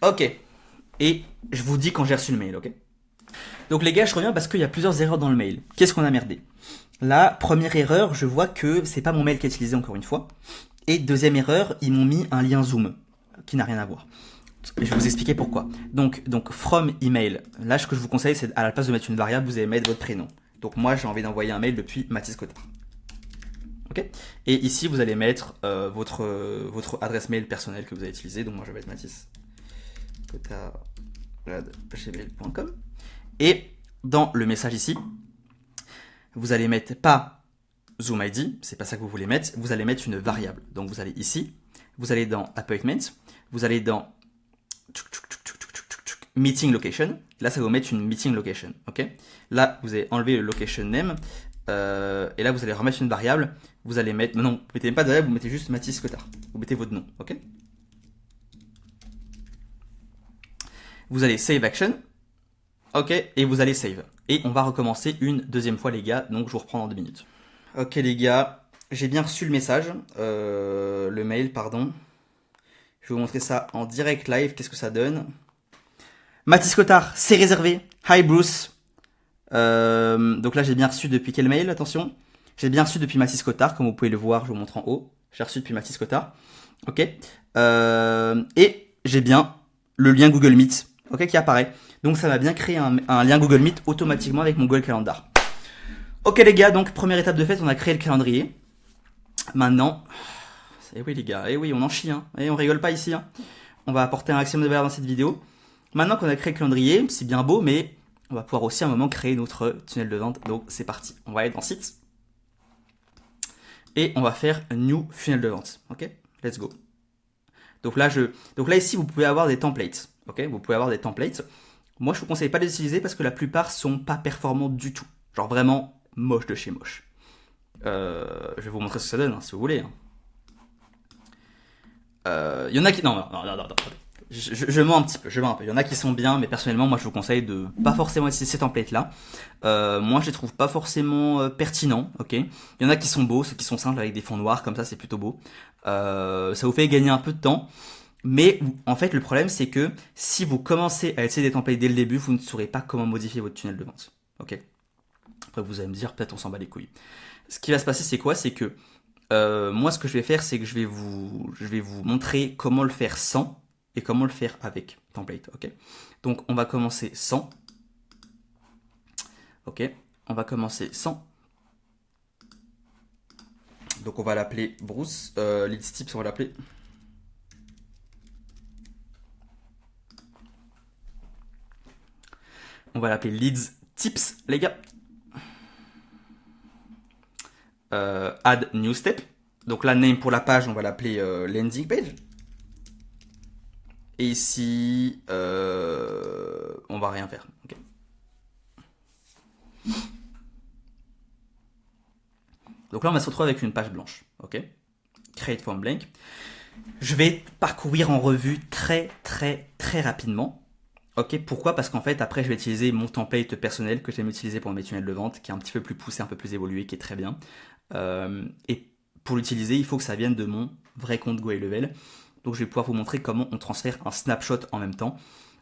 Ok. Et je vous dis quand j'ai reçu le mail, ok? Donc les gars, je reviens parce qu'il y a plusieurs erreurs dans le mail. Qu'est-ce qu'on a merdé? La première erreur, je vois que c'est pas mon mail qui est utilisé encore une fois. Et deuxième erreur, ils m'ont mis un lien Zoom qui n'a rien à voir. Je vais vous expliquer pourquoi. Donc from email. Là, ce que je vous conseille, c'est à la place de mettre une variable, vous allez mettre votre prénom. Donc moi, j'ai envie d'envoyer un mail depuis Mathis Cotard. Ok. Et ici, vous allez mettre votre adresse mail personnelle que vous avez utilisée. Donc moi, je vais mettre mathis.cotard@gmail.com. Et dans le message ici, vous allez mettre pas Zoom ID, c'est pas ça que vous voulez mettre, vous allez mettre une variable. Donc vous allez ici, vous allez dans Appointment, vous allez dans Meeting Location. Là, ça va vous mettre une Meeting Location. Ok. Là, vous allez enlever le Location Name. Et là, vous allez remettre une variable. Vous allez mettre. Non, vous mettez même pas de variable, vous mettez juste Mathis Cotard. Vous mettez votre nom. Ok. Vous allez Save Action. Ok. Et vous allez Save. Et on va recommencer une deuxième fois, les gars. Donc, je vous reprends dans 2 minutes. Ok, les gars. J'ai bien reçu le message. Le mail, pardon. Je vais vous montrer ça en direct live. Qu'est-ce que ça donne? Mathis Cotard, c'est réservé. Hi Bruce. Donc là, j'ai bien reçu depuis quel mail? Attention. J'ai bien reçu depuis Mathis Cotard, comme vous pouvez le voir, je vous montre en haut. J'ai reçu depuis Mathis Cotard. Ok. Et j'ai bien le lien Google Meet, ok, qui apparaît. Donc ça m'a bien créé un lien Google Meet automatiquement avec mon Google Calendar. Ok les gars, donc première étape de fait, on a créé le calendrier. Maintenant, eh oui les gars, eh oui, on en chie, hein. Et on rigole pas ici, hein. On va apporter un maximum de valeur dans cette vidéo. Maintenant qu'on a créé le calendrier, c'est bien beau, mais on va pouvoir aussi à un moment créer notre tunnel de vente. Donc c'est parti. On va aller dans Site. Et on va faire New Funnel de vente. Ok, let's go. Donc là ici, vous pouvez avoir des templates. Ok, vous pouvez avoir des templates. Moi, je vous conseille pas de les utiliser parce que la plupart sont pas performants du tout. Genre vraiment moche de chez moche. Je vais vous montrer ce que ça donne, hein, si vous voulez. Y en a qui... Non. Je mens un petit peu, Il y en a qui sont bien, mais personnellement, moi, je vous conseille de pas forcément utiliser ces templates-là. Moi, je les trouve pas forcément pertinents, ok. Il y en a qui sont beaux, ceux qui sont simples avec des fonds noirs, comme ça, c'est plutôt beau. Ça vous fait gagner un peu de temps. Mais en fait, le problème, c'est que si vous commencez à utiliser des templates dès le début, vous ne saurez pas comment modifier votre tunnel de vente, ok. Après, vous allez me dire, peut-être on s'en bat les couilles. Ce qui va se passer, c'est quoi? C'est que moi, ce que je vais faire, c'est que je vais vous montrer comment le faire sans et comment le faire avec template, ok. Donc, on va commencer sans. Ok, on va commencer sans. Donc, on va l'appeler Bruce. Leads Tips, on va l'appeler. On va l'appeler Leads Tips, les gars. Add New Step. Donc, la name pour la page, on va l'appeler Landing Page. Et ici, on va rien faire. Okay. Donc là, on va se retrouver avec une page blanche. Ok. Create form blank. Je vais parcourir en revue très rapidement. Ok, pourquoi? Parce qu'en fait, après, je vais utiliser mon template personnel que j'aime utiliser pour mes tunnels de vente, qui est un petit peu plus poussé, un peu plus évolué, qui est très bien. Et pour l'utiliser, il faut que ça vienne de mon vrai compte GoHighLevel. Donc, je vais pouvoir vous montrer comment on transfère un snapshot en même temps.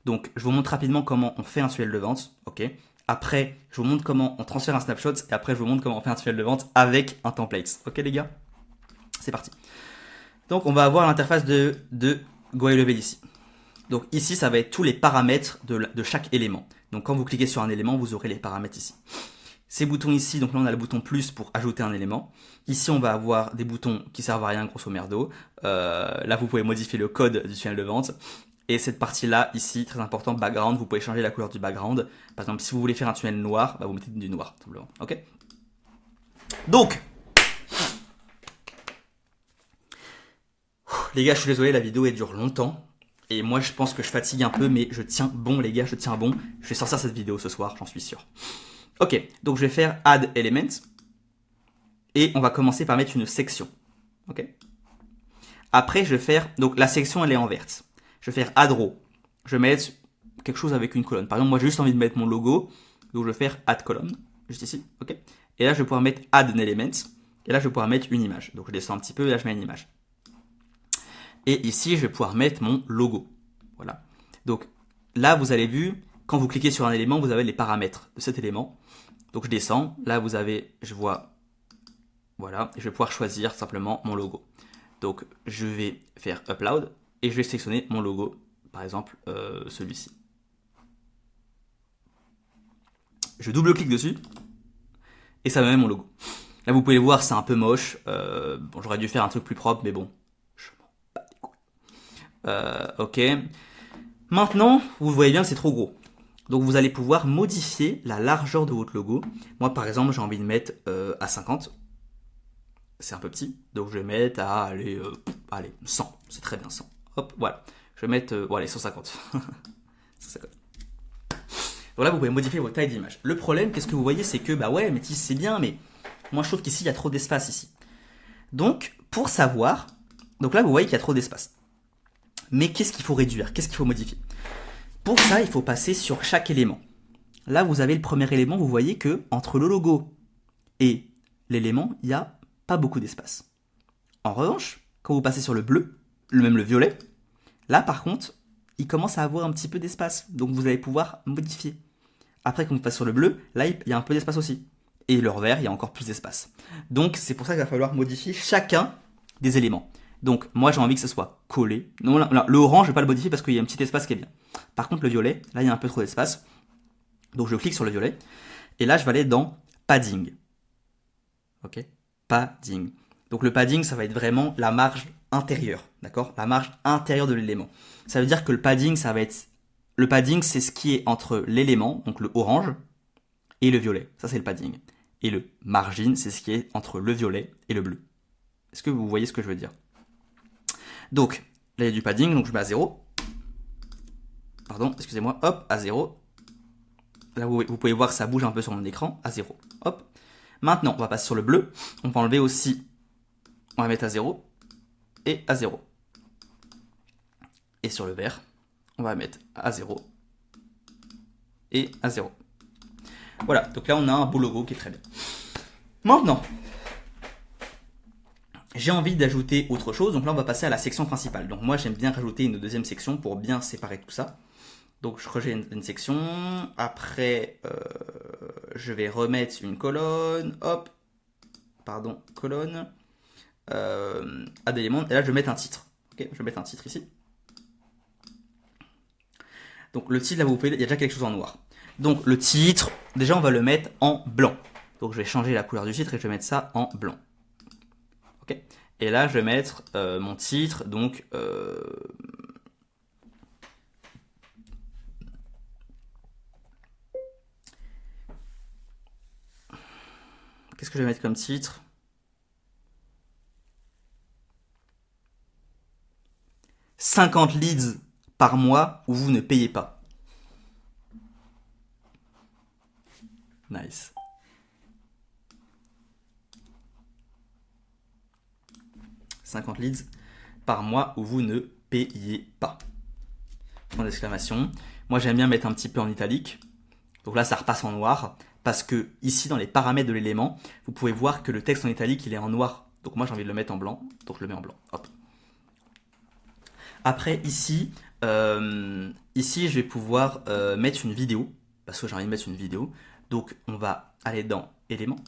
Donc, je vous montre rapidement comment on fait un tunnel de vente. Ok. Après, je vous montre comment on transfère un snapshot. Et après, je vous montre comment on fait un tunnel de vente avec un template. Ok, les gars? C'est parti. Donc, on va avoir l'interface de GoHighLevel ici. Donc ici, ça va être tous les paramètres de chaque élément. Donc quand vous cliquez sur un élément, vous aurez les paramètres ici. Ces boutons ici, donc là on a le bouton plus pour ajouter un élément. Ici on va avoir des boutons qui servent à rien, grosso merdo. Là vous pouvez modifier le code du tunnel de vente. Et cette partie-là, ici, très important, background, vous pouvez changer la couleur du background. Par exemple, si vous voulez faire un tunnel noir, bah, vous mettez du noir, tout simplement. Ok. Donc, les gars, je suis désolé, la vidéo elle dure longtemps. Et moi, je pense que je fatigue un peu, mais je tiens bon, les gars, je tiens bon. Je vais sortir cette vidéo ce soir, j'en suis sûr. Ok, donc je vais faire Add Element. Et on va commencer par mettre une section. Ok. Après, je vais faire, donc la section, elle est en verte. Je vais faire Add Row. Je vais mettre quelque chose avec une colonne. Par exemple, moi, j'ai juste envie de mettre mon logo. Donc, je vais faire Add Column, juste ici. Ok. Et là, je vais pouvoir mettre Add an Element. Et là, je vais pouvoir mettre une image. Donc, je descends un petit peu et là, je mets une image. Et ici, je vais pouvoir mettre mon logo. Voilà. Donc là, vous avez vu, quand vous cliquez sur un élément, vous avez les paramètres de cet élément. Donc je descends. Là, vous avez, je vois, voilà. Et je vais pouvoir choisir simplement mon logo. Donc je vais faire Upload et je vais sélectionner mon logo. Par exemple, celui-ci. Je double-clique dessus et ça me met mon logo. Là, vous pouvez le voir, c'est un peu moche. Bon, j'aurais dû faire un truc plus propre, mais bon. Ok. Maintenant, vous voyez bien que c'est trop gros. Donc vous allez pouvoir modifier la largeur de votre logo. Moi par exemple, j'ai envie de mettre à 50. C'est un peu petit. Donc je vais mettre à allez 100. C'est très bien 100. Hop, voilà. Je vais mettre allez 150. 150. Donc là, vous pouvez modifier votre taille d'image. Le problème, qu'est-ce que vous voyez, c'est que bah ouais, mais c'est bien, mais moi je trouve qu'ici il y a trop d'espace ici. Donc pour savoir, donc là vous voyez qu'il y a trop d'espace. Mais qu'est-ce qu'il faut réduire? Qu'est-ce qu'il faut modifier? Pour ça, il faut passer sur chaque élément. Là, vous avez le premier élément, vous voyez que entre le logo et l'élément, il n'y a pas beaucoup d'espace. En revanche, quand vous passez sur le bleu, même le violet, là par contre, il commence à avoir un petit peu d'espace. Donc vous allez pouvoir modifier. Après, quand vous passez sur le bleu, là, il y a un peu d'espace aussi. Et le vert, il y a encore plus d'espace. Donc c'est pour ça qu'il va falloir modifier chacun des éléments. Donc moi j'ai envie que ce soit collé. Non, là, le orange, je vais pas le modifier parce qu'il y a un petit espace qui est bien. Par contre le violet, là il y a un peu trop d'espace. Donc je clique sur le violet. Et là je vais aller dans padding. Ok. Padding. Donc le padding, ça va être vraiment la marge intérieure. D'accord. La marge intérieure de l'élément. Ça veut dire que le padding, ça va être... Le padding, c'est ce qui est entre l'élément, donc le orange, et le violet. Ça c'est le padding. Et le margin, c'est ce qui est entre le violet et le bleu. Est-ce que vous voyez ce que je veux dire? Donc, là il y a du padding, donc je mets à 0. Pardon, excusez-moi, hop, à 0. Là vous pouvez voir que ça bouge un peu sur mon écran, à 0. Hop. Maintenant, on va passer sur le bleu. On va enlever aussi, on va mettre à 0 et à 0. Et sur le vert, on va mettre à 0 et à 0. Voilà, donc là on a un beau logo qui est très bien. Maintenant, j'ai envie d'ajouter autre chose, donc là on va passer à la section principale. Donc moi j'aime bien rajouter une deuxième section pour bien séparer tout ça. Donc je rejette une section, après je vais remettre une colonne, hop, pardon, colonne, add element, et là je vais mettre un titre. Ok, je vais mettre un titre ici. Donc le titre, là vous pouvez, il y a déjà quelque chose en noir. Donc le titre, déjà on va le mettre en blanc. Donc je vais changer la couleur du titre et je vais mettre ça en blanc. Ok. Et là je vais mettre mon titre, donc qu'est-ce que je vais mettre comme titre? « 50 leads par mois où vous ne payez pas ». Nice. « 50 leads par mois où vous ne payez pas. Point d'exclamation. Moi, j'aime bien mettre un petit peu en italique. Donc là, ça repasse en noir. Parce que ici, dans les paramètres de l'élément, vous pouvez voir que le texte en italique, il est en noir. Donc moi, j'ai envie de le mettre en blanc. Donc je le mets en blanc. Hop. Après, ici, je vais pouvoir mettre une vidéo. Parce que j'ai envie de mettre une vidéo. Donc, on va aller dans éléments.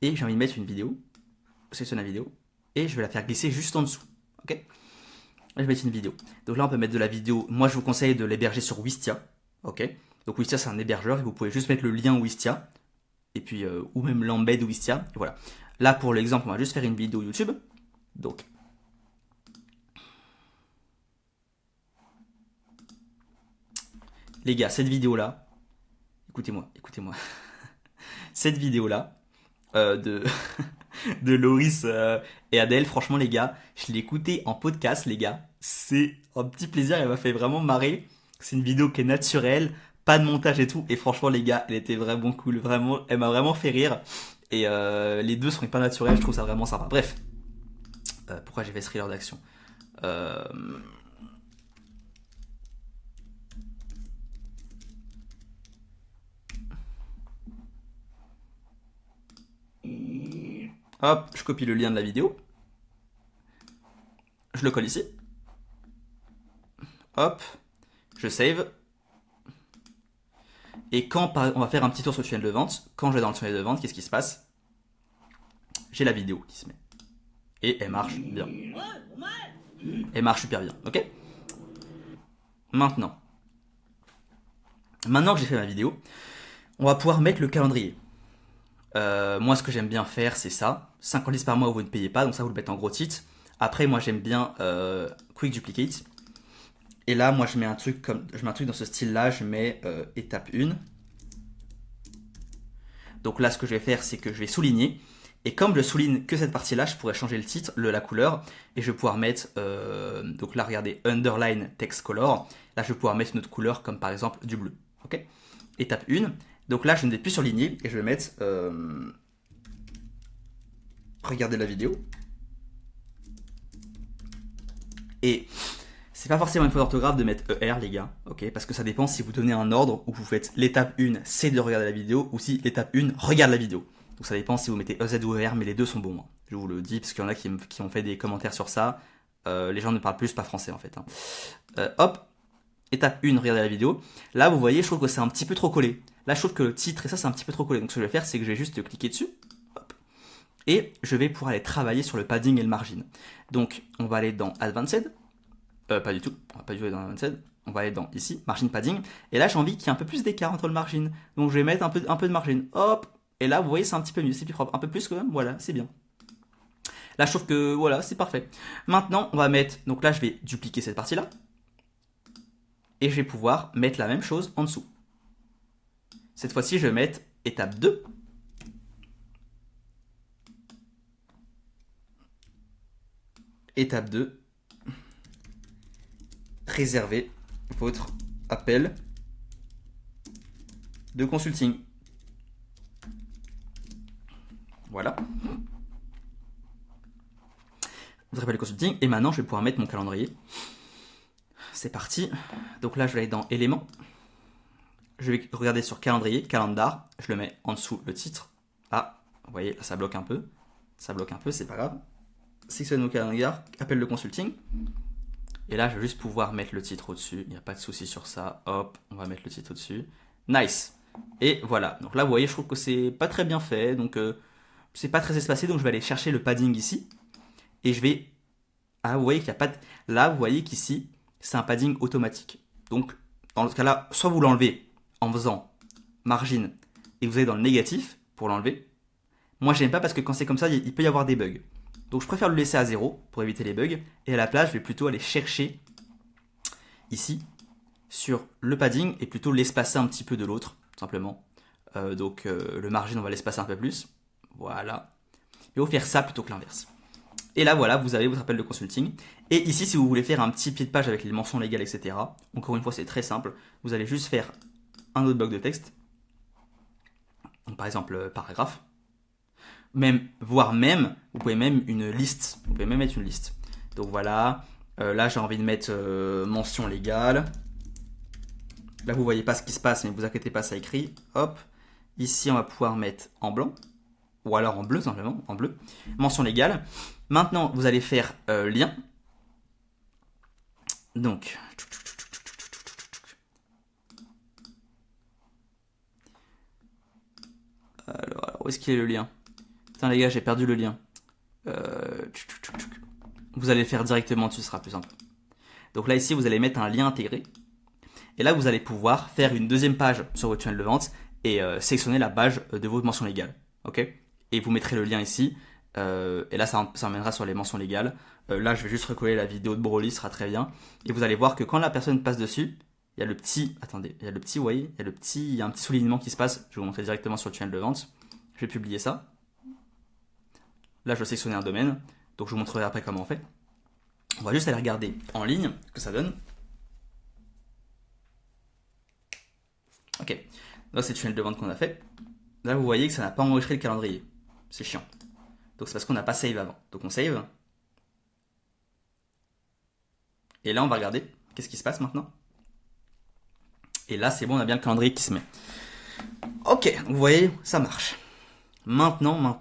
Et j'ai envie de mettre une vidéo. Sélectionne la vidéo. Et je vais la faire glisser juste en dessous. Ok ? Là, je vais mettre une vidéo. Donc là, on peut mettre de la vidéo. Moi, je vous conseille de l'héberger sur Wistia. Ok ? Donc Wistia, c'est un hébergeur. Et vous pouvez juste mettre le lien Wistia. Et puis, ou même l'embed Wistia. Et voilà. Là, pour l'exemple, on va juste faire une vidéo YouTube. Donc, les gars, cette vidéo-là, écoutez-moi. Cette vidéo-là, de, de Loris et Adèle, franchement, les gars, je l'ai écoutée en podcast, les gars. C'est un petit plaisir, elle m'a fait vraiment marrer. C'est une vidéo qui est naturelle, pas de montage et tout. Et franchement, les gars, elle était vraiment cool. Vraiment, elle m'a vraiment fait rire. Et les deux sont pas naturels, je trouve ça vraiment sympa. Bref, pourquoi j'ai fait ce thriller d'action euh, Hop, je copie le lien de la vidéo. Je le colle ici. Hop, je save. Et quand on va faire un petit tour sur le tunnel de vente, quand je vais dans le tunnel de vente, qu'est-ce qui se passe? J'ai la vidéo qui se met. Et elle marche bien. Elle marche super bien, ok? Maintenant que j'ai fait ma vidéo, on va pouvoir mettre le calendrier. Moi, ce que j'aime bien faire, c'est ça. 50 par mois où vous ne payez pas, donc ça, vous le mettez en gros titre. Après, moi, j'aime bien Quick Duplicate. Et là, moi, je mets un truc dans ce style-là. Je mets étape 1. Donc là, ce que je vais faire, c'est que je vais souligner. Et comme je souligne que cette partie-là, je pourrais changer le titre, la couleur. Et je vais pouvoir mettre, donc là, regardez, underline text color. Là, je vais pouvoir mettre une autre couleur, comme par exemple du bleu. Ok ? Étape 1. Donc là, je ne vais plus surligner et je vais mettre regardez la vidéo. Et c'est pas forcément une faute d'orthographe de mettre ER, les gars, ok? Parce que ça dépend si vous donnez un ordre où vous faites l'étape 1, c'est de regarder la vidéo, ou si l'étape 1, regarde la vidéo. Donc ça dépend si vous mettez EZ ou ER, mais les deux sont bons. Hein. Je vous le dis, parce qu'il y en a qui ont fait des commentaires sur ça. Les gens ne parlent plus pas français, en fait. Hein. Hop, étape 1, regardez la vidéo. Là, vous voyez, je trouve que c'est un petit peu trop collé. Là, je trouve que le titre et ça, c'est un petit peu trop collé. Donc, ce que je vais faire, c'est que je vais juste cliquer dessus. Hop, et je vais pouvoir aller travailler sur le padding et le margin. Donc, on va aller dans Advanced. Pas du tout. On va pas du tout aller dans Advanced. On va aller dans ici, margin padding. Et là, j'ai envie qu'il y ait un peu plus d'écart entre le margin. Donc, je vais mettre un peu de margin. Hop. Et là, vous voyez, c'est un petit peu mieux. C'est plus propre. Un peu plus quand même. Voilà, c'est bien. Là, je trouve que, voilà, c'est parfait. Maintenant, on va mettre... Donc là, je vais dupliquer cette partie-là. Et je vais pouvoir mettre la même chose en dessous. Cette fois-ci, je vais mettre étape 2. Étape 2. Réservez votre appel de consulting. Voilà. Votre appel de consulting. Et maintenant, je vais pouvoir mettre mon calendrier. C'est parti. Donc là, je vais aller dans éléments. Je vais regarder sur calendrier, calendar. Je le mets en dessous le titre. Ah, vous voyez, là, ça bloque un peu. Ça bloque un peu, c'est pas grave. Sélectionne mon calendrier, appel de consulting. Et là, je vais juste pouvoir mettre le titre au-dessus. Il n'y a pas de souci sur ça. Hop, on va mettre le titre au-dessus. Nice. Et voilà. Donc là, vous voyez, je trouve que c'est pas très bien fait. Donc, c'est pas très espacé. Donc, je vais aller chercher le padding ici. Et je vais... Ah, vous voyez qu'il n'y a pas de... Là, vous voyez qu'ici, c'est un padding automatique. Donc, dans ce cas-là, soit vous l'enlevez en faisant margin et vous allez dans le négatif pour l'enlever. Moi, j'aime pas parce que quand c'est comme ça, il peut y avoir des bugs. Donc, je préfère le laisser à 0 pour éviter les bugs. Et à la place, je vais plutôt aller chercher ici sur le padding et plutôt l'espacer un petit peu de l'autre, tout simplement. Donc, le margin, on va l'espacer un peu plus. Voilà. Et on va faire ça plutôt que l'inverse. Et là, voilà, vous avez votre appel de consulting. Et ici, si vous voulez faire un petit pied de page avec les mentions légales, etc., encore une fois, c'est très simple. Vous allez juste faire un autre bloc de texte. Donc, par exemple, paragraphe. Voire même, vous pouvez même une liste. Vous pouvez même mettre une liste. Donc voilà, là j'ai envie de mettre mention légale. Là vous voyez pas ce qui se passe, mais vous inquiétez pas, ça écrit. Hop, ici on va pouvoir mettre en blanc, ou alors en bleu simplement, en bleu. Mention légale. Maintenant vous allez faire lien. Donc, alors où est-ce qu'il est le lien? Putain les gars, j'ai perdu le lien. Vous allez le faire directement dessus, ce sera plus simple. Donc là ici vous allez mettre un lien intégré. Et là vous allez pouvoir faire une deuxième page sur votre tunnel de vente et sélectionner la page de votre mention légale. Ok? Et vous mettrez le lien ici. Et là ça emmènera sur les mentions légales. Là je vais juste recoller la vidéo de Broly, ce sera très bien. Et vous allez voir que quand la personne passe dessus, il y a le petit, attendez, il y a le petit, vous voyez, il y a un petit soulignement qui se passe. Je vais vous montrer directement sur le tunnel de vente. Je vais publier ça. Là je vais sélectionner un domaine. Donc je vous montrerai après comment on fait. On va juste aller regarder en ligne ce que ça donne. Ok, là c'est le tunnel de vente qu'on a fait. Là vous voyez que ça n'a pas enregistré le calendrier. C'est chiant. Donc c'est parce qu'on n'a pas save avant. Donc on save. Et là on va regarder qu'est-ce qui se passe maintenant. Et là c'est bon, on a bien le calendrier qui se met. Ok, vous voyez, ça marche. Maintenant.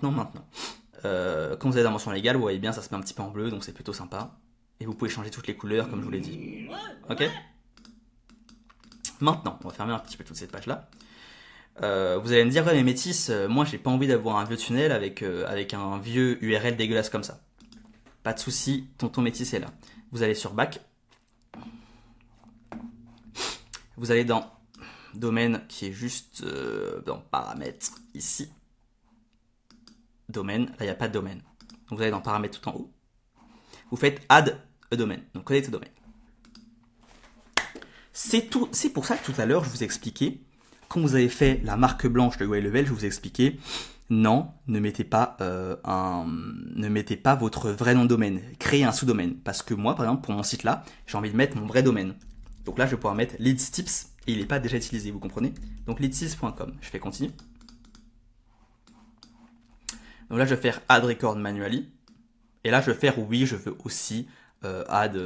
Quand vous avez la mention légale, vous voyez bien, ça se met un petit peu en bleu, donc c'est plutôt sympa. Et vous pouvez changer toutes les couleurs comme je vous l'ai dit. Ok. Maintenant, on va fermer un petit peu toute cette page-là. Vous allez me dire, ouais mais Métis, moi j'ai pas envie d'avoir un vieux tunnel avec un vieux URL dégueulasse comme ça. Pas de souci, tonton Métis est là. Vous allez sur Back. Vous allez dans domaine qui est juste dans paramètres ici. Domaine, là il n'y a pas de domaine. Donc vous allez dans paramètres tout en haut. Vous faites add a domaine, donc connecte domaine. C'est tout. C'est pour ça que tout à l'heure je vous ai expliqué, quand vous avez fait la marque blanche de Way Level, je vous ai expliqué, non, ne mettez pas votre vrai nom de domaine, créez un sous-domaine. Parce que moi, par exemple, pour mon site là, j'ai envie de mettre mon vrai domaine. Donc là, je vais pouvoir mettre leadstips et il n'est pas déjà utilisé, vous comprenez? Donc leadstips.com, je fais continue. Donc là, je vais faire add record manually. Et là, je vais faire oui, je veux aussi add.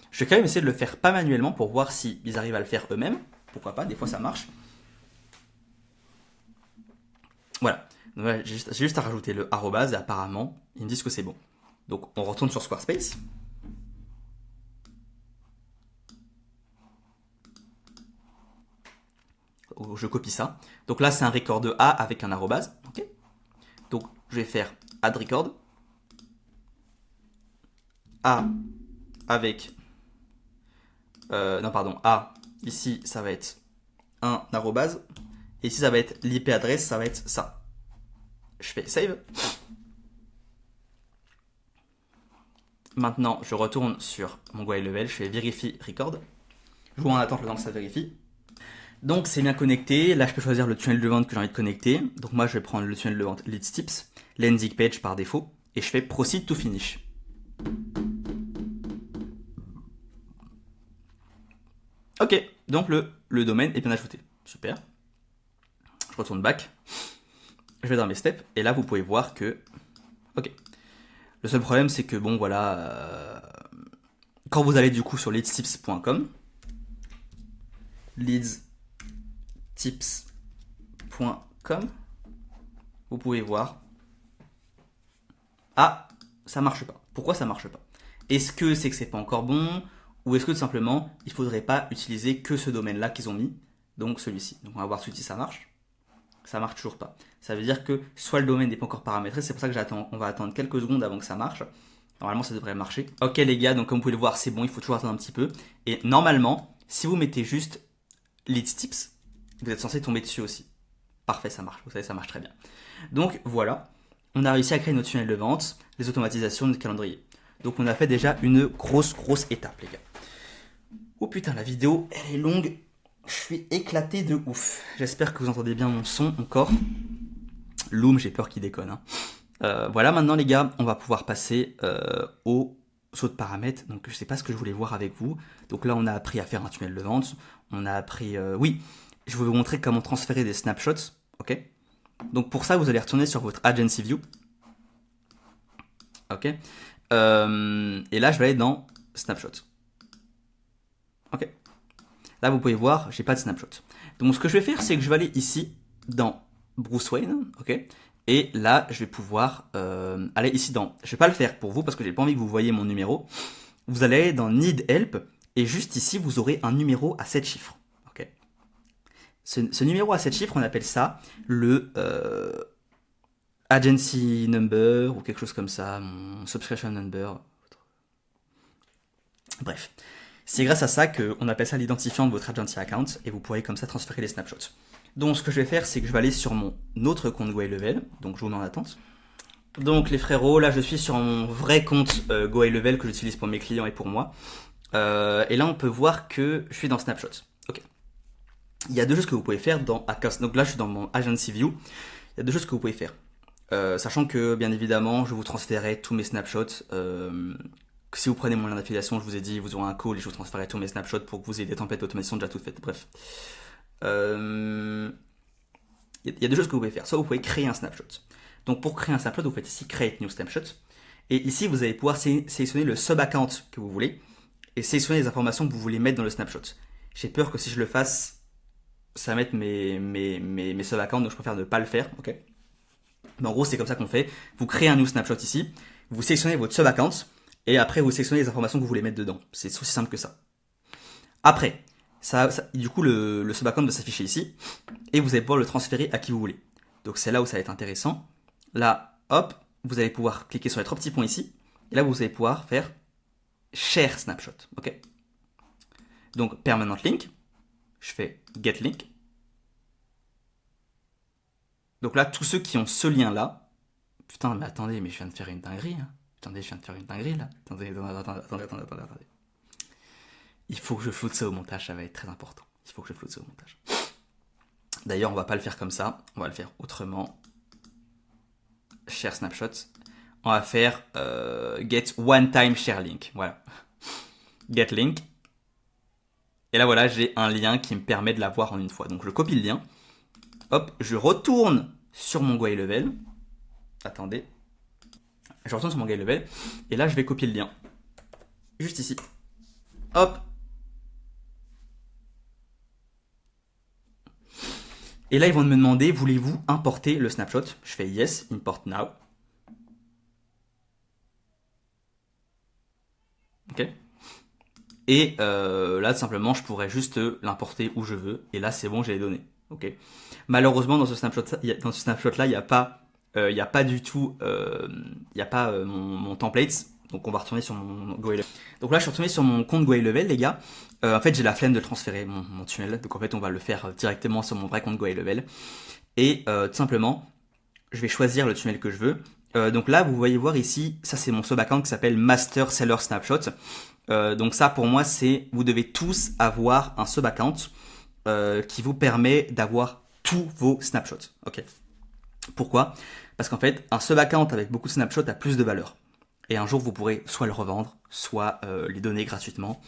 Je vais quand même essayer de le faire pas manuellement pour voir si ils arrivent à le faire eux-mêmes. Pourquoi pas, des fois ça marche. Voilà. Donc, j'ai juste à rajouter le arrobase et apparemment, ils me disent que c'est bon. Donc on retourne sur Squarespace. Je copie ça. Donc là, c'est un record de A avec un arrobase. Okay. Donc je vais faire add record. A avec... non, pardon. A, ici, ça va être un arrobase. Et ici, ça va être l'IP adresse, ça va être ça. Je fais save. Maintenant, je retourne sur mon Way Level, je fais Verify Record. Je vous en attends le temps que ça vérifie. Donc, c'est bien connecté. Là, je peux choisir le tunnel de vente que j'ai envie de connecter. Donc, moi, je vais prendre le tunnel de vente Leadstips, landing page par défaut, et je fais Proceed to Finish. Ok, donc le domaine est bien ajouté. Super. Je retourne back. Je vais dans mes steps, et là, vous pouvez voir que... Ok. Le seul problème, c'est que, bon, voilà... quand vous allez du coup sur leadstips.com, leadstips.com, vous pouvez voir... Ah, ça marche pas. Pourquoi ça marche pas? Est-ce que c'est pas encore bon? Ou est-ce que tout simplement, il faudrait pas utiliser que ce domaine-là qu'ils ont mis, donc celui-ci. Donc on va voir tout de suite si ça marche. Ça marche toujours pas. Ça veut dire que soit le domaine n'est pas encore paramétré, c'est pour ça que on va attendre quelques secondes avant que ça marche. Normalement, ça devrait marcher. Ok les gars, donc comme vous pouvez le voir, c'est bon, il faut toujours attendre un petit peu. Et normalement, si vous mettez juste Leadstips, vous êtes censé tomber dessus aussi. Parfait, ça marche. Vous savez, ça marche très bien. Donc voilà, on a réussi à créer notre tunnel de vente, les automatisations, notre calendrier. Donc on a fait déjà une grosse étape les gars. Oh putain, la vidéo, elle est longue. Je suis éclaté de ouf. J'espère que vous entendez bien mon son encore. Loom, j'ai peur qu'il déconne. Hein. Voilà, maintenant les gars, on va pouvoir passer aux autres paramètres. Donc je sais pas ce que je voulais voir avec vous. Donc là, on a appris à faire un tunnel de vente. On a appris... oui, je vais vous montrer comment transférer des snapshots. Ok. Donc pour ça, vous allez retourner sur votre Agency View. Ok. Et là, je vais aller dans Snapshot. Ok. Là, vous pouvez voir, j'ai pas de snapshot. Donc, ce que je vais faire, c'est que je vais aller ici, dans Bruce Wayne, ok. Et là, je vais pouvoir aller ici dans... Je vais pas le faire pour vous, parce que j'ai pas envie que vous voyez mon numéro. Vous allez aller dans Need Help, et juste ici, vous aurez un numéro à 7 chiffres, ok. Ce numéro à 7 chiffres, on appelle ça le Agency Number, ou quelque chose comme ça, mon Subscription Number. Bref. C'est grâce à ça qu'on appelle ça l'identifiant de votre agency account et vous pourrez comme ça transférer les snapshots. Donc ce que je vais faire, c'est que je vais aller sur mon autre compte GoHighLevel, donc je vous mets en attente. Donc les frérots, là je suis sur mon vrai compte GoHighLevel que j'utilise pour mes clients et pour moi. Et là on peut voir que je suis dans Snapshot. Ok. Il y a deux choses que vous pouvez faire dans Account. Donc là je suis dans mon Agency View. Il y a deux choses que vous pouvez faire. Sachant que bien évidemment je vous transférerai tous mes snapshots. Si vous prenez mon lien d'affiliation, je vous ai dit, vous aurez un call et je vous transférerai tous mes snapshots pour que vous ayez des templates d'automation déjà toutes faites. Bref. Il y a deux choses que vous pouvez faire. Soit vous pouvez créer un snapshot. Donc pour créer un snapshot, vous faites ici Create New Snapshot. Et ici, vous allez pouvoir sélectionner le sub-account que vous voulez et sélectionner les informations que vous voulez mettre dans le snapshot. J'ai peur que si je le fasse, ça va mettre mes sub-accounts, donc je préfère ne pas le faire. Ok. Mais en gros, c'est comme ça qu'on fait. Vous créez un new snapshot ici, vous sélectionnez votre sub-account. Et après, vous sélectionnez les informations que vous voulez mettre dedans. C'est aussi simple que ça. Après, du coup, le sub-account va s'afficher ici. Et vous allez pouvoir le transférer à qui vous voulez. Donc, c'est là où ça va être intéressant. Là, hop, vous allez pouvoir cliquer sur les 3 petits points ici. Et là, vous allez pouvoir faire Share Snapshot. Ok. Donc, Permanent Link. Je fais Get Link. Donc là, tous ceux qui ont ce lien-là. Putain, mais attendez, mais je viens de faire une dinguerie. Hein. Attendez, je viens de faire une dinguerie là. Attendez. Il faut que je floute ça au montage, ça va être très important. Il faut que je floute ça au montage. D'ailleurs, on va pas le faire comme ça, on va le faire autrement. Share snapshot. On va faire get one time share link. Voilà. Get link. Et là voilà, j'ai un lien qui me permet de l'avoir en une fois. Donc je copie le lien. Hop, je retourne sur mon GoHighLevel. Attendez. Je retourne sur mon GoHighLevel. Et là, je vais copier le lien. Juste ici. Hop. Et là, ils vont me demander, voulez-vous importer le snapshot? Je fais yes, import now. Ok. Et là, tout simplement, je pourrais juste l'importer où je veux. Et là, c'est bon, j'ai les données. Ok. Malheureusement, dans ce snapshot-là, il n'y a pas du tout, mon template. Donc on va retourner sur mon GoHighLevel. Donc là je suis retourné sur mon compte GoHighLevel les gars. En fait j'ai la flemme de transférer mon tunnel. Donc en fait on va le faire directement sur mon vrai compte GoHighLevel. Et tout simplement je vais choisir le tunnel que je veux. Donc là vous voyez voir ici, ça c'est mon sub-account qui s'appelle Master Seller Snapshot. Donc ça pour moi c'est, vous devez tous avoir un sub-account qui vous permet d'avoir tous vos snapshots. Ok. Pourquoi? Parce qu'en fait un sub-account avec beaucoup de snapshots a plus de valeur. Et un jour, vous pourrez soit le revendre, soit les donner gratuitement.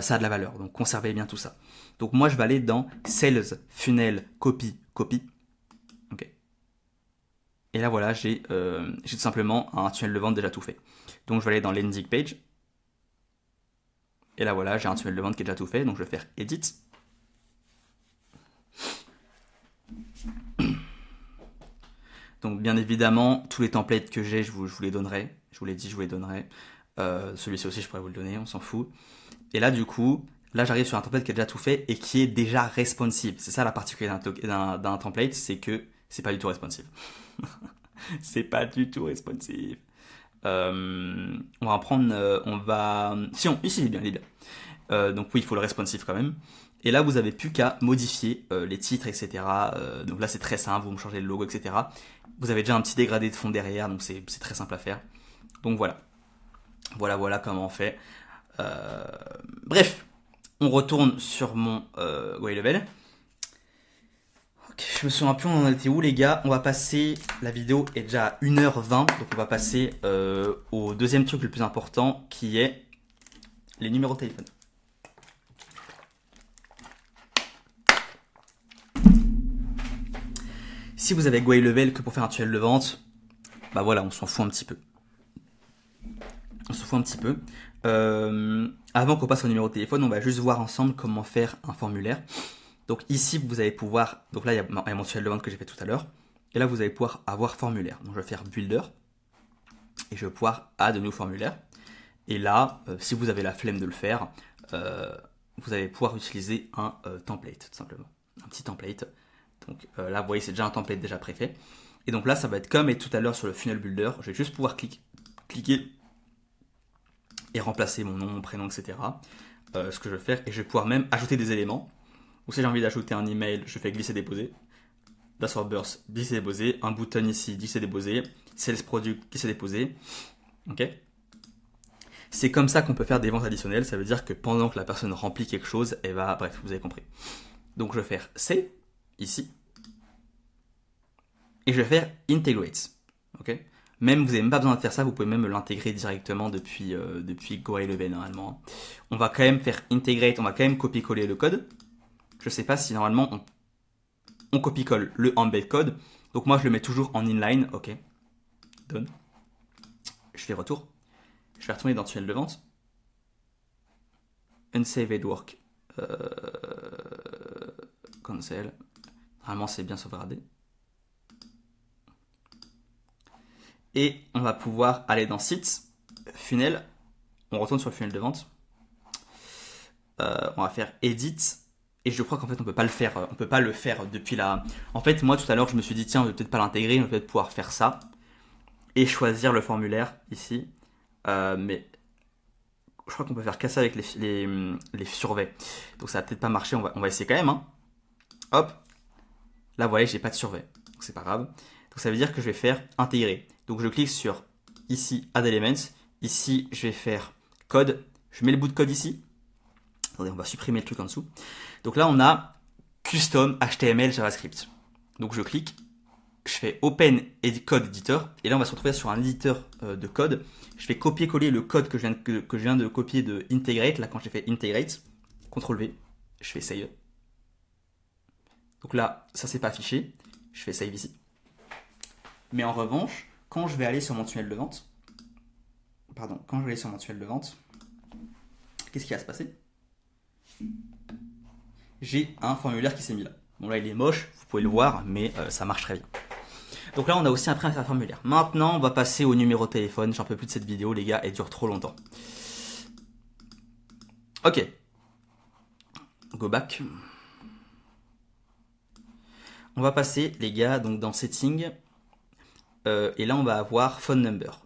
Ça a de la valeur, donc conservez bien tout ça. Donc moi, je vais aller dans Sales, Funnel, Copy. Ok. Et là, voilà, j'ai tout simplement un tunnel de vente déjà tout fait. Donc je vais aller dans Landing Page. Et là, voilà, j'ai un tunnel de vente qui est déjà tout fait. Donc je vais faire Edit. Donc bien évidemment, tous les templates que j'ai, je vous les donnerai. Je vous l'ai dit, je vous les donnerai. Celui-ci aussi, je pourrais vous le donner, on s'en fout. Et là, du coup, là, j'arrive sur un template qui est déjà tout fait et qui est déjà responsive. C'est ça la particularité d'un template, c'est que c'est pas du tout responsive. C'est pas du tout responsive. On va en prendre, ici, il est bien. Donc oui, il faut le responsive quand même. Et là, vous avez plus qu'à modifier les titres, etc. Donc là, c'est très simple, vous me changez le logo, etc. Vous avez déjà un petit dégradé de fond derrière, donc c'est très simple à faire. Donc voilà. Voilà comment on fait. Bref, on retourne sur mon GoHighLevel. Ok, je me souviens plus, on en était où les gars? On va passer, la vidéo est déjà à 1h20, donc on va passer au deuxième truc le plus important qui est les numéros de téléphone. Si vous avez GoHighLevel que pour faire un tunnel de vente, bah voilà, on s'en fout un petit peu. on se fout un petit peu. Avant qu'on passe au numéro de téléphone, on va juste voir ensemble comment faire un formulaire. Donc ici, vous allez pouvoir, donc là il y a mon tunnel de vente que j'ai fait tout à l'heure, et là vous allez pouvoir avoir formulaire. Donc je vais faire builder, et je vais pouvoir add de nouveau formulaire. Et là, si vous avez la flemme de le faire, vous allez pouvoir utiliser un template, tout simplement. Un petit template. Donc là, vous voyez, c'est déjà un template déjà préfait. Et donc là, ça va être comme et tout à l'heure sur le funnel builder. Je vais juste pouvoir cliquer et remplacer mon nom, mon prénom, etc. Ce que je vais faire. Et je vais pouvoir même ajouter des éléments. Ou si j'ai envie d'ajouter un email, je fais glisser-déposer. Password burst, glisser-déposer. Un bouton ici, glisser-déposer. Sales product, glisser-déposer. Ok. C'est comme ça qu'on peut faire des ventes additionnelles. Ça veut dire que pendant que la personne remplit quelque chose, elle va... Bref, vous avez compris. Donc je vais faire save, ici. Et je vais faire integrate. Ok. Même, vous n'avez même pas besoin de faire ça, vous pouvez même l'intégrer directement depuis GoHighLevel normalement. On va quand même faire integrate, on va quand même copier-coller le code. Je ne sais pas si normalement on copie-colle le embed code. Donc moi je le mets toujours en inline, ok. Done. Je fais retour. Je vais retourner dans le tunnel de vente. Unsaved work. Cancel. Normalement c'est bien sauvegardé. Et on va pouvoir aller dans Sites, Funnel. On retourne sur le funnel de vente. On va faire Edit. Et je crois qu'en fait on peut pas le faire depuis la... En fait moi tout à l'heure je me suis dit tiens on va peut-être pas l'intégrer, on va peut-être pouvoir faire ça. Et choisir le formulaire ici. Mais je crois qu'on peut faire casser avec les surveys. Donc ça va peut-être pas marcher, on va essayer quand même. Hein. Hop. Là vous voyez j'ai pas de survey. Donc c'est pas grave. Donc ça veut dire que je vais faire intégrer. Donc je clique sur ici Add Elements. Ici je vais faire code. Je mets le bout de code ici. Attendez, on va supprimer le truc en dessous. Donc là on a Custom HTML JavaScript. Donc je clique. Je fais Open Code Editor. Et là on va se retrouver sur un éditeur de code. Je vais copier-coller le code que je viens de copier de Integrate. Là quand j'ai fait Integrate. CTRL V. Je fais Save. Donc là ça c'est pas affiché. Je fais Save ici. Mais en revanche, quand je vais aller sur mon tunnel de vente, qu'est-ce qui va se passer? J'ai un formulaire qui s'est mis là. Bon là il est moche, vous pouvez le voir, mais ça marche très bien. Donc là on a aussi appris à faire un formulaire. Maintenant on va passer au numéro de téléphone. J'en peux plus de cette vidéo les gars, elle dure trop longtemps. Ok. Go back. On va passer les gars donc dans Settings. Et là on va avoir Phone Number.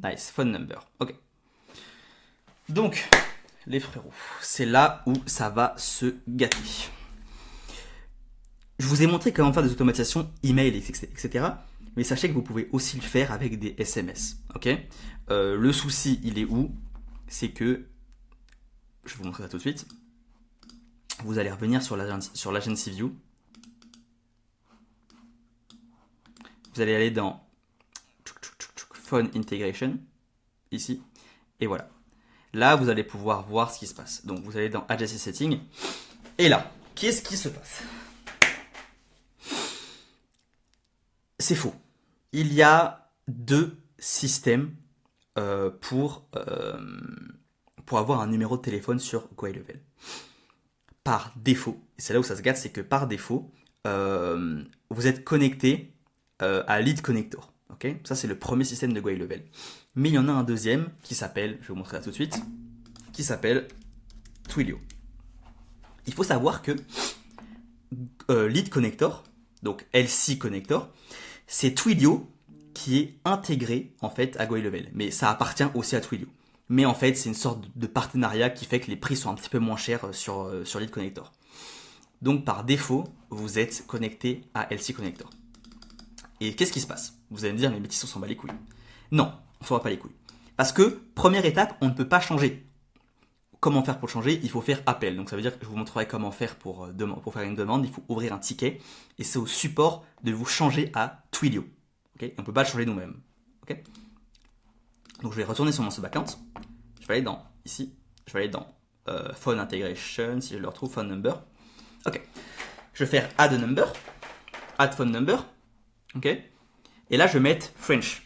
Nice, Phone Number. Ok. Donc, les frérots, c'est là où ça va se gâter. Je vous ai montré comment faire des automatisations email, etc. Mais sachez que vous pouvez aussi le faire avec des SMS. Ok. Le souci, il est où? C'est que, je vais vous montrer ça tout de suite. Vous allez revenir sur l'Agency View. Vous allez aller dans Phone Integration, ici, et voilà. Là, vous allez pouvoir voir ce qui se passe. Donc, vous allez dans Agency Setting, et là, qu'est-ce qui se passe? C'est faux. Il y a deux systèmes pour avoir un numéro de téléphone sur GoHighLevel. Par défaut, et c'est là où ça se gâte, c'est que par défaut, vous êtes connecté à Lead Connector. Okay, ça, c'est le premier système de GoHighLevel. Mais il y en a un deuxième qui s'appelle, je vais vous montrer ça tout de suite, qui s'appelle Twilio. Il faut savoir que Lead Connector, donc LC Connector, c'est Twilio qui est intégré en fait à GoHighLevel. Mais ça appartient aussi à Twilio. Mais en fait, c'est une sorte de partenariat qui fait que les prix sont un petit peu moins chers sur Lead Connector. Donc par défaut, vous êtes connecté à LC Connector. Et qu'est-ce qui se passe? Vous allez me dire, mais Baptiste, on s'en bat les couilles. Non, on s'en bat pas les couilles. Parce que, première étape, on ne peut pas changer. Comment faire pour changer? Il faut faire appel. Donc ça veut dire que je vous montrerai comment faire pour faire une demande. Il faut ouvrir un ticket. Et c'est au support de vous changer à Twilio. Okay, on ne peut pas le changer nous-mêmes. Okay, donc je vais retourner sur mon sub-account. Je vais aller dans, ici, je vais aller dans Phone Integration, si je le retrouve, Phone Number. Ok, je vais faire Add a Number, Add Phone Number. Ok, Et là, je vais mettre French.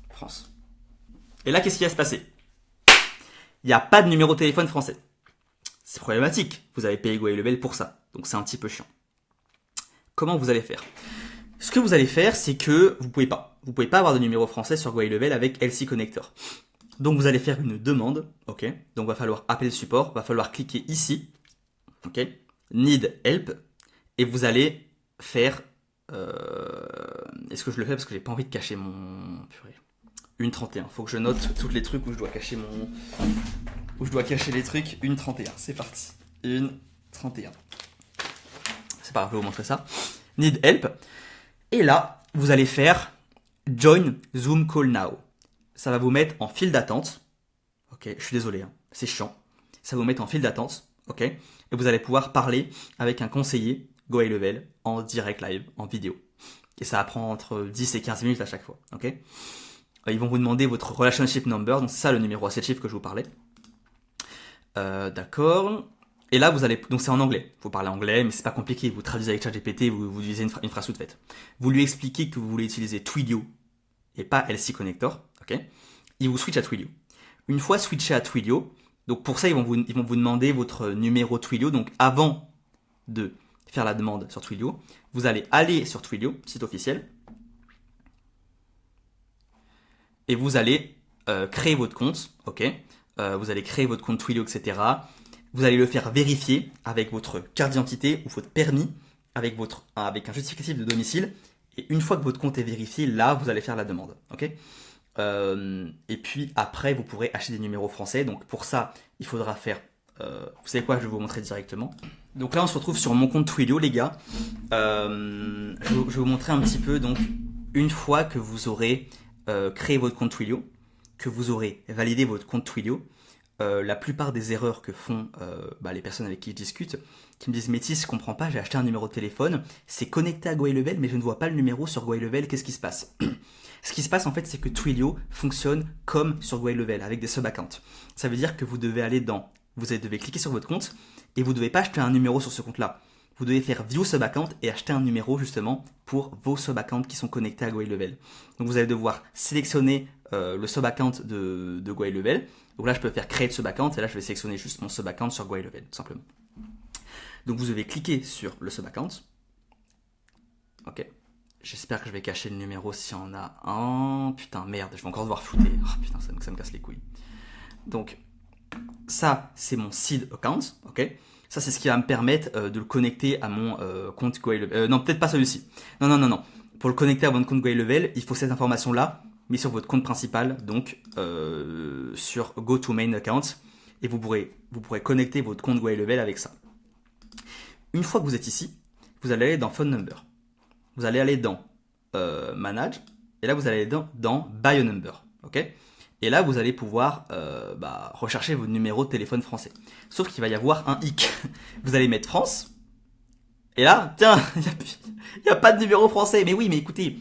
France. Et là, qu'est-ce qui va se passer? Il n'y a pas de numéro de téléphone français. C'est problématique. Vous avez payé GoAlevel pour ça. Donc c'est un petit peu chiant. Comment vous allez faire? Ce que vous allez faire, c'est que vous pouvez pas. Vous pouvez pas avoir de numéro français sur GoAlevel avec LC Connector. Donc vous allez faire une demande, ok? Donc va falloir appeler le support, va falloir cliquer ici, ok? Need help, et vous allez faire. Est-ce que je le fais parce que j'ai pas envie de cacher mon purée. 1.31. Faut que je note tous les trucs où je dois cacher les trucs. 1.31. C'est parti. 1.31. C'est pas grave, je vais vous montrer ça. Need help. Et là, vous allez faire Join Zoom Call Now. Ça va vous mettre en file d'attente. Ok, je suis désolé, hein, c'est chiant. Ça va vous mettre en file d'attente. Ok, et vous allez pouvoir parler avec un conseiller GoAlevel en direct live, en vidéo. Et ça va prendre entre 10 et 15 minutes à chaque fois. Ok, ils vont vous demander votre relationship number. Donc c'est ça le numéro à 7 chiffres que je vous parlais. D'accord. Et là, vous allez, donc c'est en anglais. Vous parlez anglais, mais c'est pas compliqué. Vous traduisez avec ChatGPT, vous utilisez une phrase toute faite. Vous lui expliquez que vous voulez utiliser Twilio et pas LC Connector, ok? Il vous switch à Twilio. Une fois switché à Twilio, donc pour ça, ils vont vous demander votre numéro Twilio. Donc avant de faire la demande sur Twilio, vous allez aller sur Twilio, site officiel, et vous allez créer votre compte, ok? Vous allez créer votre compte Twilio, etc. Vous allez le faire vérifier avec votre carte d'identité ou votre permis, avec un justificatif de domicile. Et une fois que votre compte est vérifié, là, vous allez faire la demande. Ok? Et puis après, vous pourrez acheter des numéros français. Donc pour ça, il faudra faire... vous savez quoi? Je vais vous montrer directement. Donc là, on se retrouve sur mon compte Twilio, les gars. Je vais vous montrer un petit peu. Donc, une fois que vous aurez créé votre compte Twilio, que vous aurez validé votre compte Twilio, la plupart des erreurs que font les personnes avec qui je discute, qui me disent Métis, je comprends pas, j'ai acheté un numéro de téléphone, c'est connecté à GoAlevel, mais je ne vois pas le numéro sur GoAlevel, qu'est-ce qui se passe? Ce qui se passe en fait, c'est que Twilio fonctionne comme sur GoAlevel, avec des sub-accounts. Ça veut dire que vous devez devez cliquer sur votre compte, et vous ne devez pas acheter un numéro sur ce compte-là. Vous devez faire View Sub-Account et acheter un numéro justement pour vos sub-accounts qui sont connectés à GoAlevel. Donc vous allez devoir sélectionner le sub-account de GoAlevel. Donc là, je peux faire créer de sub-account et là, je vais sélectionner juste mon sub-account sur GoAlevel, tout simplement. Donc vous devez cliquer sur le sub-account. Ok. J'espère que je vais cacher le numéro s'il y en a un. Putain, merde, je vais encore devoir flouter. Oh putain, ça me casse les couilles. Donc, ça, c'est mon seed account. Ok. Ça, c'est ce qui va me permettre de le connecter à mon compte GoAlevel. Non, peut-être pas celui-ci. Non. Pour le connecter à votre compte GoAlevel, il faut cette information-là, mais sur votre compte principal, donc sur GoToMain Account, et vous pourrez connecter votre compte GoAlevel avec ça. Une fois que vous êtes ici, vous allez aller dans Phone Number. Vous allez aller dans Manage, et là vous allez aller dans Buy a Number, ok? Et là vous allez pouvoir rechercher votre numéro de téléphone français. Sauf qu'il va y avoir un hic. Vous allez mettre France, et là, tiens, il n'y a pas de numéro français. Mais oui, mais écoutez,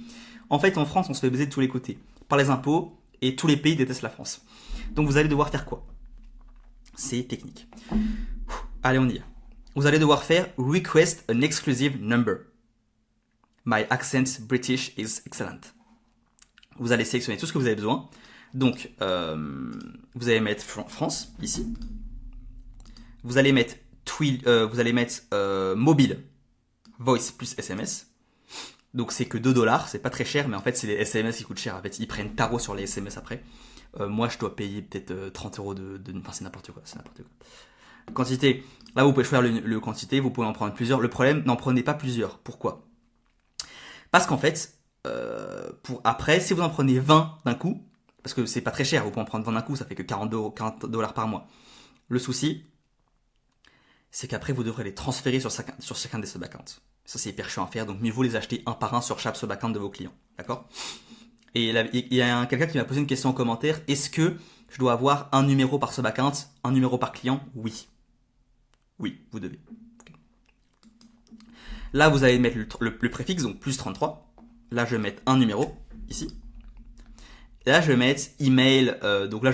en fait en France on se fait baiser de tous les côtés par les impôts, et tous les pays détestent la France. Donc vous allez devoir faire quoi? C'est technique. Allez, on y est. Vous allez devoir faire Request an exclusive number. My accent British is excellent. Vous allez sélectionner tout ce que vous avez besoin. Donc, vous allez mettre France, ici. Vous allez mettre mobile, voice plus SMS. Donc c'est que 2$, c'est pas très cher, mais en fait c'est les SMS qui coûtent cher. En fait, ils prennent tarot sur les SMS après. Moi je dois payer peut-être 30€ enfin c'est n'importe quoi, Quantité, là vous pouvez choisir le quantité, vous pouvez en prendre plusieurs. Le problème, n'en prenez pas plusieurs. Pourquoi? Parce qu'en fait, après, si vous en prenez 20 d'un coup, parce que c'est pas très cher, vous pouvez en prendre 20 d'un coup, ça fait que 40$ par mois. Le souci, c'est qu'après vous devrez les transférer sur chacun des sub-accounts. Ça, c'est hyper chiant à faire, donc mieux vaut les acheter un par un sur chaque sub-account de vos clients. D'accord? Et il y a quelqu'un qui m'a posé une question en commentaire. Est-ce que je dois avoir un numéro par sub-account, un numéro par client? Oui. Oui, vous devez. Okay. Là, vous allez mettre le préfixe, donc plus 33. Là, je vais mettre un numéro, ici. Et là, je vais mettre email. Donc là,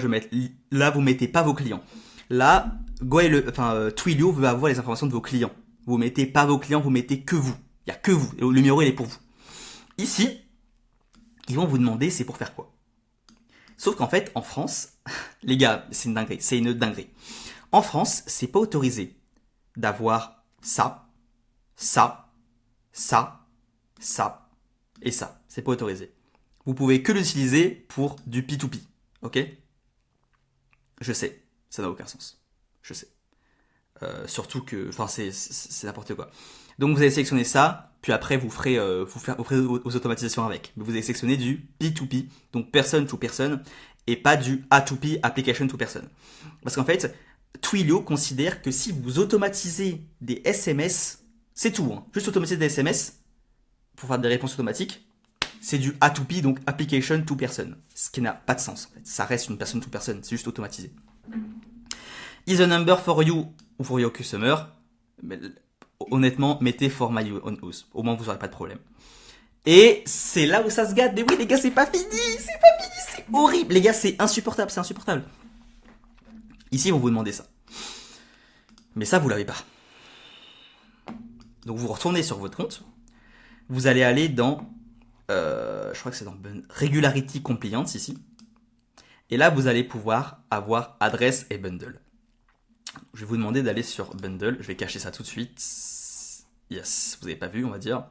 là, vous mettez pas vos clients. Là, Twilio veut avoir les informations de vos clients. Vous mettez pas vos clients, vous mettez que vous. Il y a que vous. Et le numéro, il est pour vous. Ici, ils vont vous demander c'est pour faire quoi. Sauf qu'en fait, en France, les gars, c'est une dinguerie. En France, c'est pas autorisé d'avoir ça, ça, ça, ça et ça. C'est pas autorisé. Vous pouvez que l'utiliser pour du P2P, ok? Je sais, ça n'a aucun sens. Je sais. Surtout que, enfin, c'est n'importe quoi. Donc vous allez sélectionner ça, puis après vous ferez aux automatisations avec. Mais vous allez sélectionner du P2P, donc person to person, et pas du A2P, application to person. Parce qu'en fait, Twilio considère que si vous automatisez des SMS, c'est tout, hein. Juste automatiser des SMS pour faire des réponses automatiques, c'est du A2P, donc application to person. Ce qui n'a pas de sens, en fait. Ça reste une personne to person, c'est juste automatisé. Is a number for you ou for your customer? Mais, honnêtement, mettez for my own use. Au moins, vous n'aurez pas de problème. Et c'est là où ça se gâte. Mais oui, les gars, c'est pas fini. C'est pas fini. C'est horrible. Les gars, c'est insupportable. C'est insupportable. Ici, on vous demandez ça. Mais ça, vous l'avez pas. Donc, vous retournez sur votre compte. Vous allez aller dans... je crois que c'est dans Regularity Compliance, ici. Et là, vous allez pouvoir avoir adresse et bundle. Je vais vous demander d'aller sur Bundle. Je vais cacher ça tout de suite. Yes, vous n'avez pas vu, on va dire.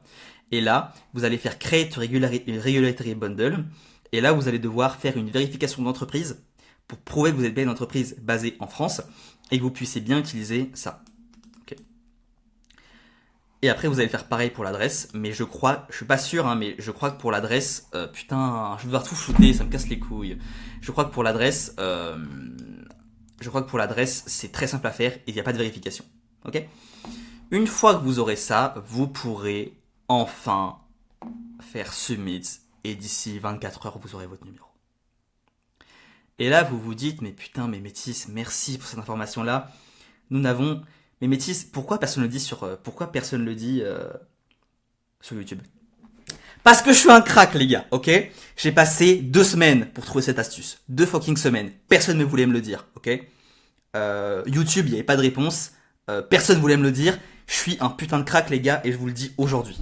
Et là, vous allez faire Create Regulatory Bundle. Et là, vous allez devoir faire une vérification d'entreprise pour prouver que vous êtes bien une entreprise basée en France et que vous puissiez bien utiliser ça. Okay. Et après, vous allez faire pareil pour l'adresse. Mais je suis pas sûr, hein, mais je crois que pour l'adresse, putain, je vais devoir tout flouter, ça me casse les couilles. Je crois que pour l'adresse... c'est très simple à faire et il n'y a pas de vérification. Ok ? Une fois que vous aurez ça, vous pourrez enfin faire submit et d'ici 24 heures, vous aurez votre numéro. Et là, vous vous dites, mais putain, mais Métis, merci pour cette information-là. Nous n'avons... Mais Métis, pourquoi personne le dit sur YouTube ? Parce que je suis un crack, les gars, ok ? J'ai passé 2 semaines pour trouver cette astuce. 2 fucking semaines. Personne ne voulait me le dire, ok ? YouTube, il n'y avait pas de réponse. Personne ne voulait me le dire. Je suis un putain de crack, les gars, et je vous le dis aujourd'hui.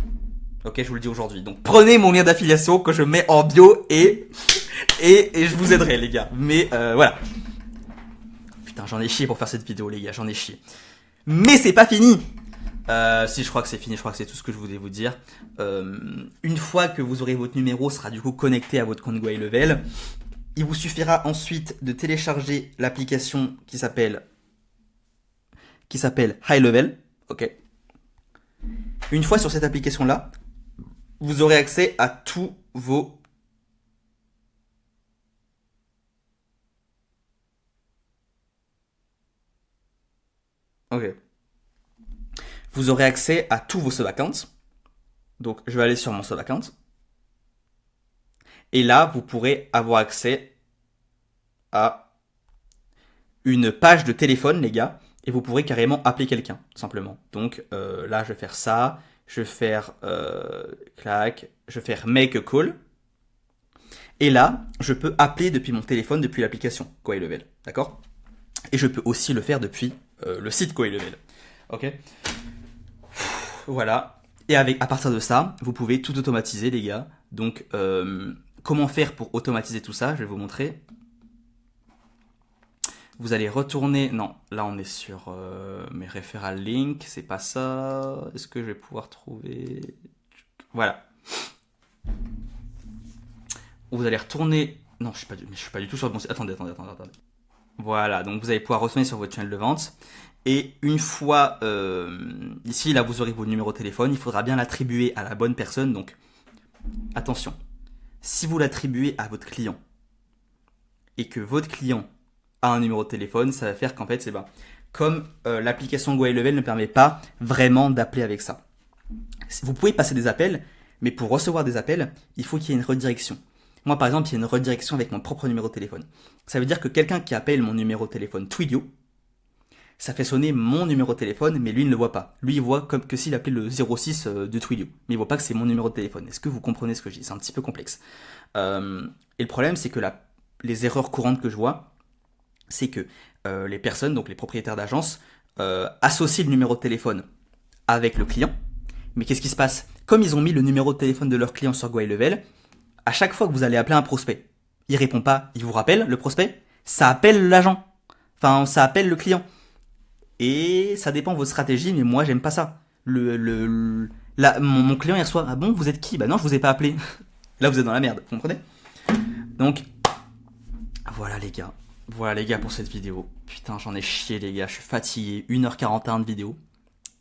Ok, je vous le dis aujourd'hui. Donc prenez mon lien d'affiliation que je mets en bio et je vous aiderai, les gars. Mais voilà. Putain, j'en ai chié pour faire cette vidéo, les gars, j'en ai chié. Mais c'est pas fini. Si, je crois que c'est fini, je crois que c'est tout ce que je voulais vous dire. Une fois que vous aurez votre numéro, sera du coup connecté à votre compte GoHighLevel. Il vous suffira ensuite de télécharger l'application qui s'appelle HighLevel. Ok. Une fois sur cette application-là, vous aurez accès à tous vos... Ok. Vous aurez accès à tous vos sub-accounts. Donc, je vais aller sur mon sub-account. Et là, vous pourrez avoir accès à une page de téléphone, les gars. Et vous pourrez carrément appeler quelqu'un, simplement. Donc, là, je vais faire ça. Je vais faire... je vais faire make a call. Et là, je peux appeler depuis mon téléphone, depuis l'application GoHighLevel. D'accord ? Et je peux aussi le faire depuis le site GoHighLevel. Ok ? Voilà. Et à partir de ça, vous pouvez tout automatiser, les gars. Donc, comment faire pour automatiser tout ça ? Je vais vous montrer. Vous allez retourner... Non, là, on est sur mes referral links. C'est pas ça. Est-ce que je vais pouvoir trouver... Voilà. Vous allez retourner... Non, je suis pas du tout sur le bon site. Attendez. Voilà, donc vous allez pouvoir retourner sur votre channel de vente. Et une fois ici, là, vous aurez vos numéros de téléphone. Il faudra bien l'attribuer à la bonne personne. Donc, attention. Si vous l'attribuez à votre client et que votre client a un numéro de téléphone, ça va faire qu'en fait, comme l'application GoHighLevel ne permet pas vraiment d'appeler avec ça. Vous pouvez passer des appels, mais pour recevoir des appels, il faut qu'il y ait une redirection. Moi, par exemple, il y a une redirection avec mon propre numéro de téléphone. Ça veut dire que quelqu'un qui appelle mon numéro de téléphone Twilio, ça fait sonner mon numéro de téléphone, mais lui il ne le voit pas. Lui, il voit comme que s'il appelait le 06 de Twilio. Mais il voit pas que c'est mon numéro de téléphone. Est-ce que vous comprenez ce que je dis ? C'est un petit peu complexe. Et le problème, c'est que les erreurs courantes que je vois, c'est que les personnes, donc les propriétaires d'agences, associent le numéro de téléphone avec le client. Mais qu'est-ce qui se passe ? Comme ils ont mis le numéro de téléphone de leur client sur GoHighLevel, à chaque fois que vous allez appeler un prospect, il répond pas, il vous rappelle, le prospect, ça appelle l'agent. Enfin, ça appelle le client. Et ça dépend de votre stratégie, mais moi, j'aime pas ça. Mon client, il reçoit, ah bon, vous êtes qui? Bah non, je vous ai pas appelé. Là, vous êtes dans la merde, vous comprenez? Donc, voilà les gars. Voilà les gars pour cette vidéo. Putain, j'en ai chié les gars, je suis fatigué. 1h41 de vidéo.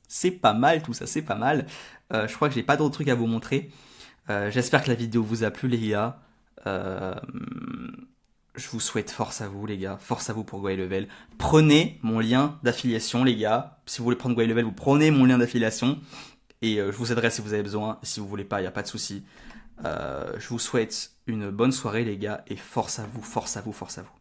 C'est pas mal tout ça, c'est pas mal. Je crois que j'ai pas d'autres trucs à vous montrer. J'espère que la vidéo vous a plu les gars. Je vous souhaite force à vous les gars, force à vous pour Go High Level. Prenez mon lien d'affiliation les gars. Si vous voulez prendre Go High Level, vous prenez mon lien d'affiliation. Et je vous aiderai si vous avez besoin. Si vous voulez pas, il n'y a pas de souci. Je vous souhaite une bonne soirée les gars et force à vous, force à vous, force à vous.